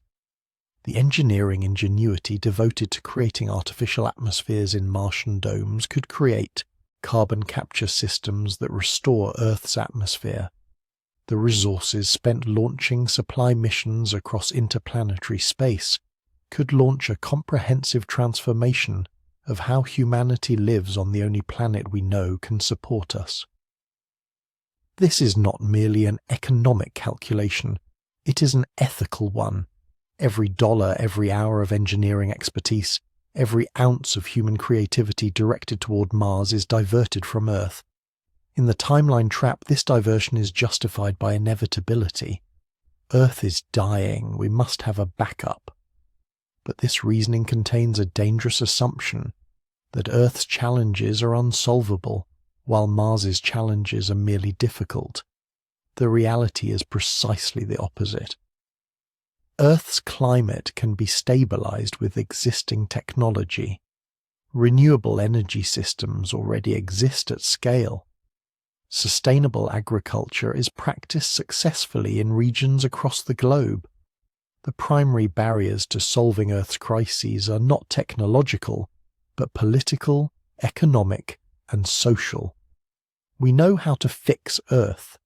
The engineering ingenuity devoted to creating artificial atmospheres in Martian domes could create carbon capture systems that restore Earth's atmosphere. The resources spent launching supply missions across interplanetary space could launch a comprehensive transformation of how humanity lives on the only planet we know can support us. This is not merely an economic calculation, it is an ethical one. Every dollar, every hour of engineering expertise, every ounce of human creativity directed toward Mars is diverted from Earth. In the timeline trap, this diversion is justified by inevitability. Earth is dying, we must have a backup. But this reasoning contains a dangerous assumption that Earth's challenges are unsolvable, while Mars's challenges are merely difficult. The reality is precisely the opposite. Earth's climate can be stabilized with existing technology. Renewable energy systems already exist at scale. Sustainable agriculture is practiced successfully in regions across the globe. The primary barriers to solving Earth's crises are not technological, but political, economic, and social. We know how to fix Earth.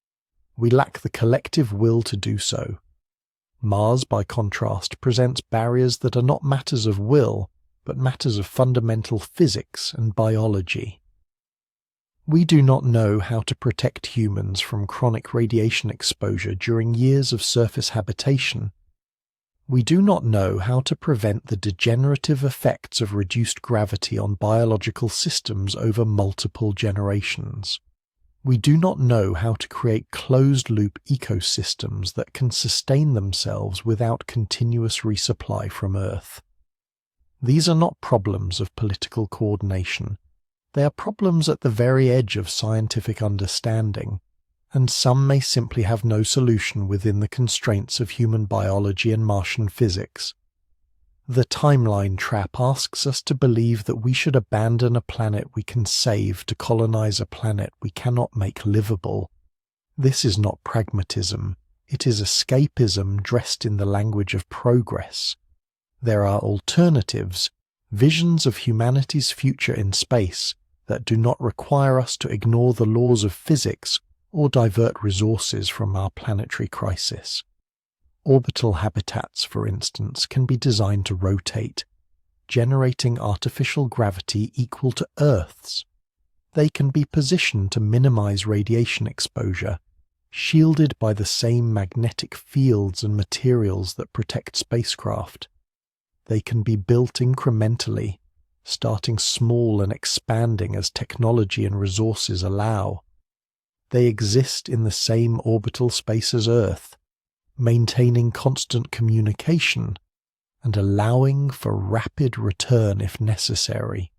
We lack the collective will to do so. Mars, by contrast, presents barriers that are not matters of will, but matters of fundamental physics and biology. We do not know how to protect humans from chronic radiation exposure during years of surface habitation. We do not know how to prevent the degenerative effects of reduced gravity on biological systems over multiple generations. We do not know how to create closed-loop ecosystems that can sustain themselves without continuous resupply from Earth. These are not problems of political coordination. They are problems at the very edge of scientific understanding, and some may simply have no solution within the constraints of human biology and Martian physics. The timeline trap asks us to believe that we should abandon a planet we can save to colonize a planet we cannot make livable. This is not pragmatism, it is escapism dressed in the language of progress. There are alternatives, visions of humanity's future in space that do not require us to ignore the laws of physics or divert resources from our planetary crisis. Orbital habitats, for instance, can be designed to rotate, generating artificial gravity equal to Earth's. They can be positioned to minimize radiation exposure, shielded by the same magnetic fields and materials that protect spacecraft. They can be built incrementally, starting small and expanding as technology and resources allow. They exist in the same orbital space as Earth, maintaining constant communication, and allowing for rapid return if necessary.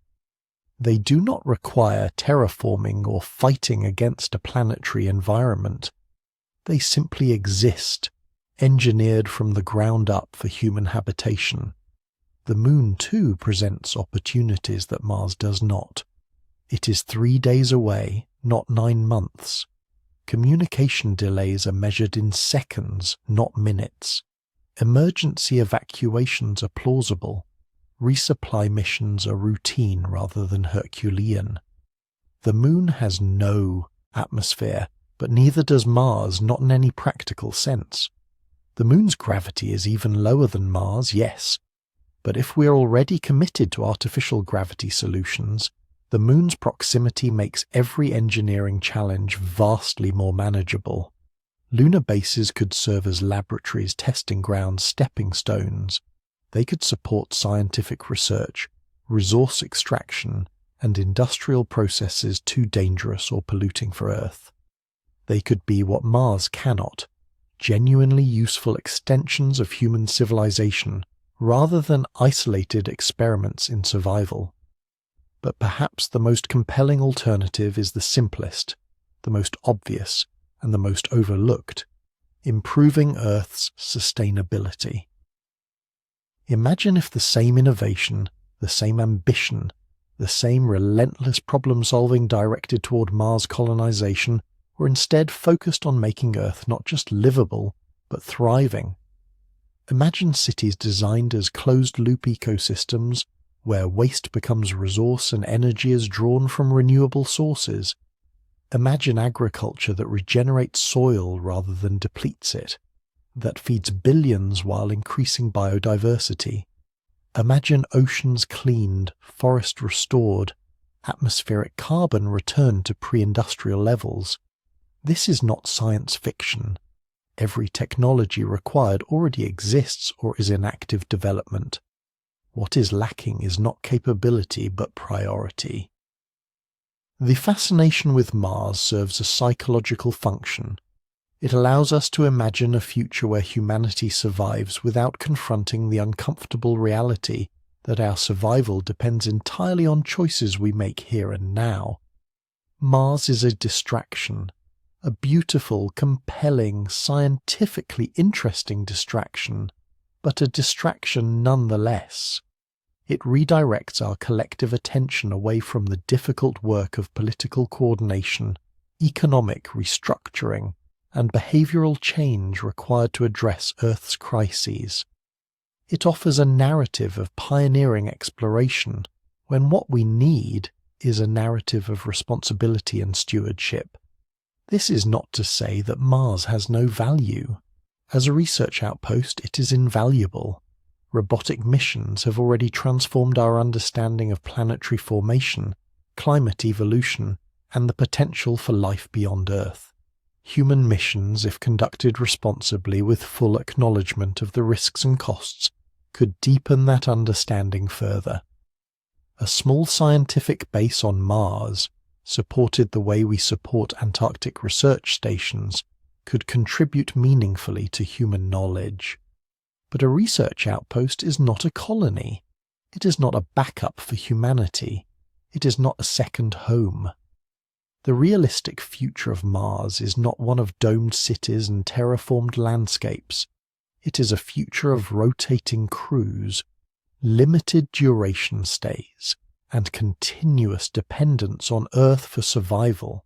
They do not require terraforming or fighting against a planetary environment. They simply exist, engineered from the ground up for human habitation. The Moon too presents opportunities that Mars does not. It is 3 days away, not 9 months. Communication delays are measured in seconds, not minutes. Emergency evacuations are plausible. Resupply missions are routine rather than Herculean. The Moon has no atmosphere, but neither does Mars, not in any practical sense. The Moon's gravity is even lower than Mars, yes, but if we're already committed to artificial gravity solutions, the Moon's proximity makes every engineering challenge vastly more manageable. Lunar bases could serve as laboratories, testing grounds, stepping stones. They could support scientific research, resource extraction, and industrial processes too dangerous or polluting for Earth. They could be what Mars cannot, genuinely useful extensions of human civilization, rather than isolated experiments in survival. But perhaps the most compelling alternative is the simplest, the most obvious, and the most overlooked: improving Earth's sustainability. Imagine if the same innovation, the same ambition, the same relentless problem-solving directed toward Mars colonization were instead focused on making Earth not just livable, but thriving. Imagine cities designed as closed-loop ecosystems where waste becomes resource and energy is drawn from renewable sources. Imagine agriculture that regenerates soil rather than depletes it, that feeds billions while increasing biodiversity. Imagine oceans cleaned, forest restored, atmospheric carbon returned to pre-industrial levels. This is not science fiction. Every technology required already exists or is in active development. What is lacking is not capability but priority. The fascination with Mars serves a psychological function. It allows us to imagine a future where humanity survives without confronting the uncomfortable reality that our survival depends entirely on choices we make here and now. Mars is a distraction, a beautiful, compelling, scientifically interesting distraction, but a distraction nonetheless. It redirects our collective attention away from the difficult work of political coordination, economic restructuring, and behavioral change required to address Earth's crises. It offers a narrative of pioneering exploration, when what we need is a narrative of responsibility and stewardship. This is not to say that Mars has no value. As a research outpost, it is invaluable. Robotic missions have already transformed our understanding of planetary formation, climate evolution, and the potential for life beyond Earth. Human missions, if conducted responsibly with full acknowledgement of the risks and costs, could deepen that understanding further. A small scientific base on Mars, supported the way we support Antarctic research stations, could contribute meaningfully to human knowledge. But a research outpost is not a colony. It is not a backup for humanity. It is not a second home. The realistic future of Mars is not one of domed cities and terraformed landscapes. It is a future of rotating crews, limited duration stays, and continuous dependence on Earth for survival.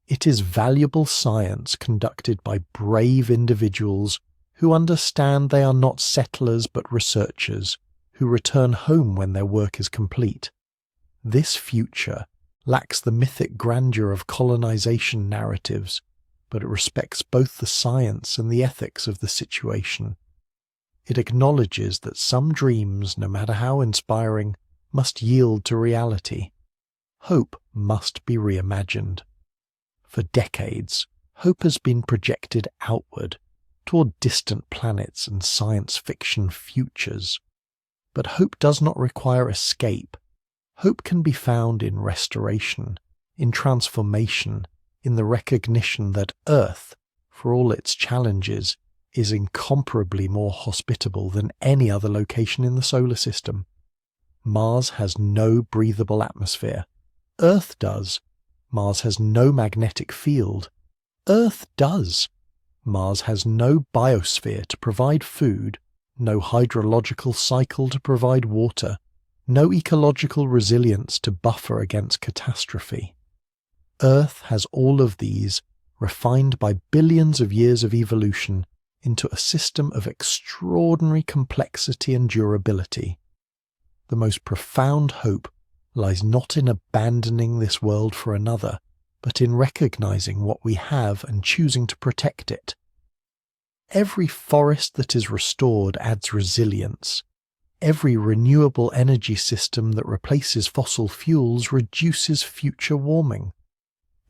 It is valuable science conducted by brave individuals who understand they are not settlers but researchers, who return home when their work is complete. This future lacks the mythic grandeur of colonization narratives, but it respects both the science and the ethics of the situation. It acknowledges that some dreams, no matter how inspiring, must yield to reality. Hope must be reimagined. For decades, hope has been projected outward, toward distant planets and science fiction futures. But hope does not require escape. Hope can be found in restoration, in transformation, in the recognition that Earth, for all its challenges, is incomparably more hospitable than any other location in the solar system. Mars has no breathable atmosphere. Earth does. Mars has no magnetic field. Earth does. Mars has no biosphere to provide food, no hydrological cycle to provide water, no ecological resilience to buffer against catastrophe. Earth has all of these, refined by billions of years of evolution into a system of extraordinary complexity and durability. The most profound hope lies not in abandoning this world for another, but in recognizing what we have and choosing to protect it. Every forest that is restored adds resilience. Every renewable energy system that replaces fossil fuels reduces future warming.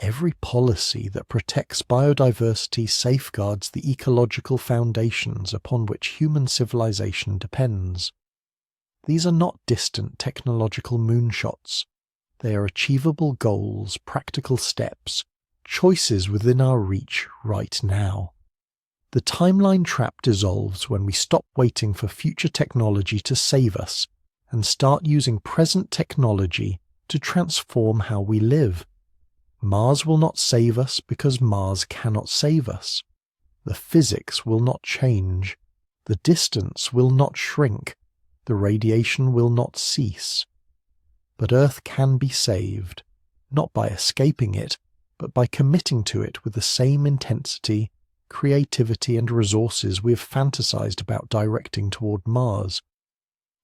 Every policy that protects biodiversity safeguards the ecological foundations upon which human civilization depends. These are not distant technological moonshots. They are achievable goals, practical steps, choices within our reach right now. The timeline trap dissolves when we stop waiting for future technology to save us and start using present technology to transform how we live. Mars will not save us because Mars cannot save us. The physics will not change. The distance will not shrink. The radiation will not cease. But Earth can be saved, not by escaping it, but by committing to it with the same intensity, creativity and resources we have fantasized about directing toward Mars.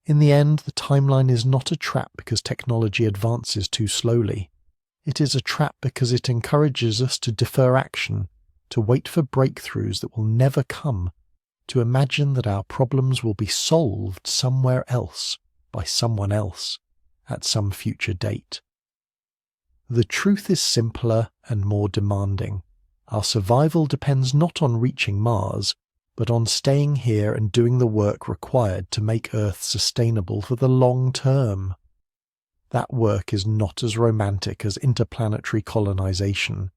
In the end, the timeline is not a trap because technology advances too slowly. It is a trap because it encourages us to defer action, to wait for breakthroughs that will never come, to imagine that our problems will be solved somewhere else, by someone else, at some future date. The truth is simpler and more demanding. Our survival depends not on reaching Mars, but on staying here and doing the work required to make Earth sustainable for the long term. That work is not as romantic as interplanetary colonization.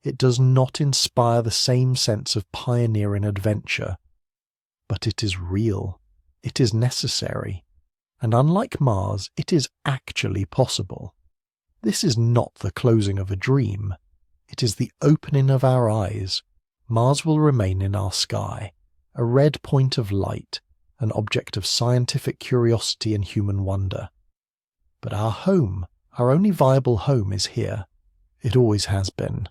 It does not inspire the same sense of pioneering adventure. But it is real. It is necessary. And unlike Mars, it is actually possible. This is not the closing of a dream. It is the opening of our eyes. Mars will remain in our sky, a red point of light, an object of scientific curiosity and human wonder. But our home, our only viable home, is here. It always has been.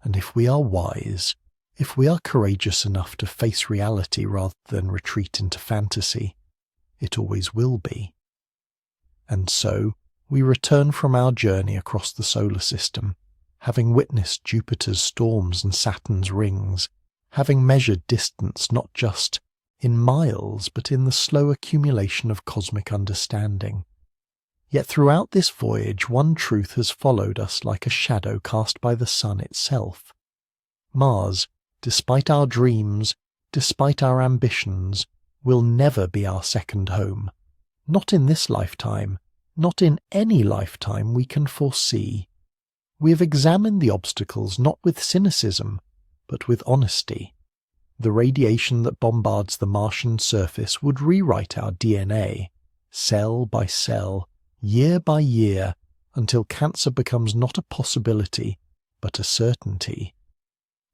And if we are wise, if we are courageous enough to face reality rather than retreat into fantasy, it always will be. And so, we return from our journey across the solar system, having witnessed Jupiter's storms and Saturn's rings, having measured distance not just in miles but in the slow accumulation of cosmic understanding. Yet throughout this voyage one truth has followed us like a shadow cast by the sun itself. Mars, despite our dreams, despite our ambitions, will never be our second home. Not in this lifetime, not in any lifetime we can foresee. We have examined the obstacles not with cynicism, but with honesty. The radiation that bombards the Martian surface would rewrite our DNA, cell by cell, year by year, until cancer becomes not a possibility, but a certainty.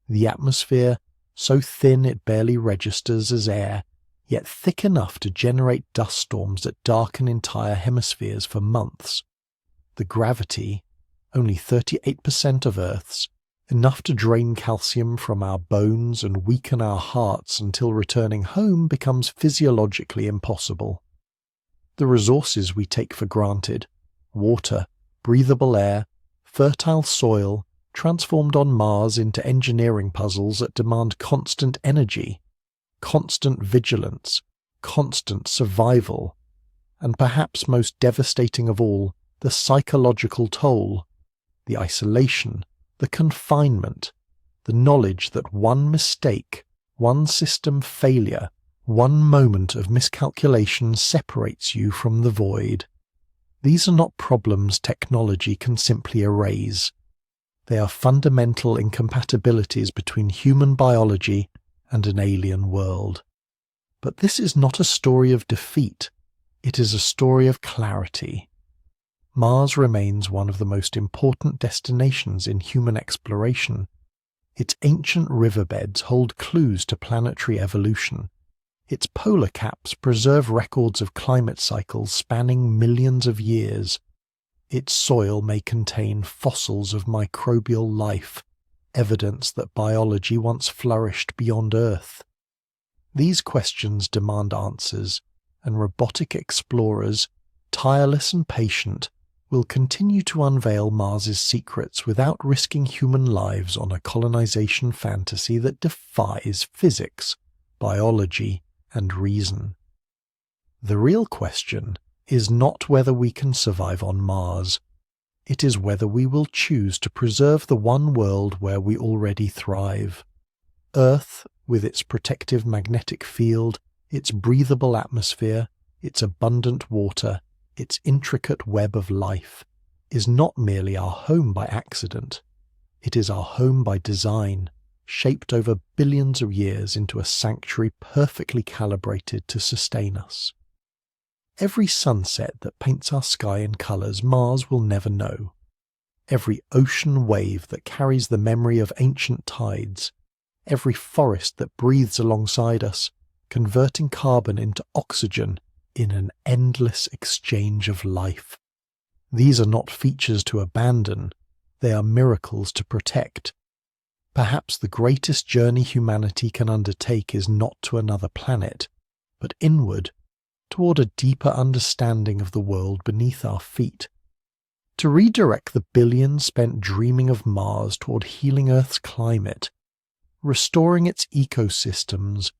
The atmosphere, so thin it barely registers as air, yet thick enough to generate dust storms that darken entire hemispheres for months. The gravity, only 38% of Earth's, enough to drain calcium from our bones and weaken our hearts until returning home becomes physiologically impossible. The resources we take for granted, water, breathable air, fertile soil, transformed on Mars into engineering puzzles that demand constant energy, constant vigilance, constant survival, and perhaps most devastating of all, the psychological toll, the isolation, the confinement, the knowledge that one mistake, one system failure, one moment of miscalculation separates you from the void. These are not problems technology can simply erase. They are fundamental incompatibilities between human biology and an alien world. But this is not a story of defeat, it is a story of clarity. Mars remains one of the most important destinations in human exploration. Its ancient riverbeds hold clues to planetary evolution. Its polar caps preserve records of climate cycles spanning millions of years. Its soil may contain fossils of microbial life, evidence that biology once flourished beyond Earth. These questions demand answers, and robotic explorers, tireless and patient, will continue to unveil Mars's secrets without risking human lives on a colonization fantasy that defies physics, biology, and reason. The real question is not whether we can survive on Mars. It is whether we will choose to preserve the one world where we already thrive. Earth, with its protective magnetic field, its breathable atmosphere, its abundant water, its intricate web of life, is not merely our home by accident. It is our home by design, shaped over billions of years into a sanctuary perfectly calibrated to sustain us. Every sunset that paints our sky in colours Mars will never know. Every ocean wave that carries the memory of ancient tides. Every forest that breathes alongside us, converting carbon into oxygen in an endless exchange of life. These are not features to abandon, they are miracles to protect. Perhaps the greatest journey humanity can undertake is not to another planet, but inward, toward a deeper understanding of the world beneath our feet. To redirect the billions spent dreaming of Mars toward healing Earth's climate, restoring its ecosystems,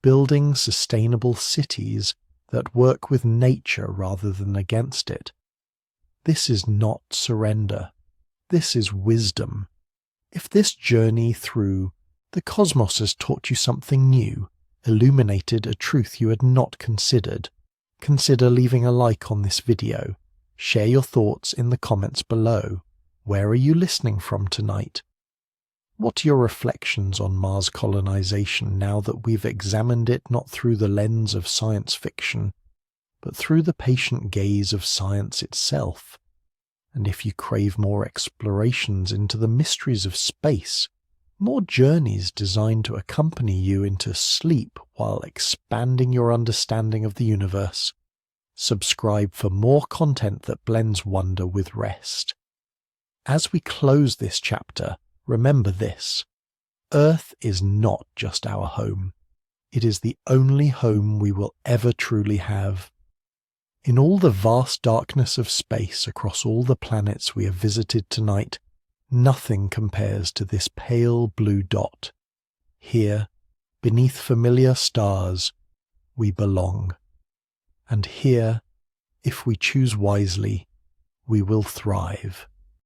building sustainable cities that work with nature rather than against it. This is not surrender. This is wisdom. If this journey through the cosmos has taught you something new, illuminated a truth you had not considered, consider leaving a like on this video. Share your thoughts in the comments below. Where are you listening from tonight? What are your reflections on Mars colonization now that we've examined it not through the lens of science fiction, but through the patient gaze of science itself? And if you crave more explorations into the mysteries of space, more journeys designed to accompany you into sleep while expanding your understanding of the universe, subscribe for more content that blends wonder with rest. As we close this chapter, remember this: Earth is not just our home. It is the only home we will ever truly have. In all the vast darkness of space across all the planets we have visited tonight, nothing compares to this pale blue dot. Here, beneath familiar stars, we belong. And here, if we choose wisely, we will thrive.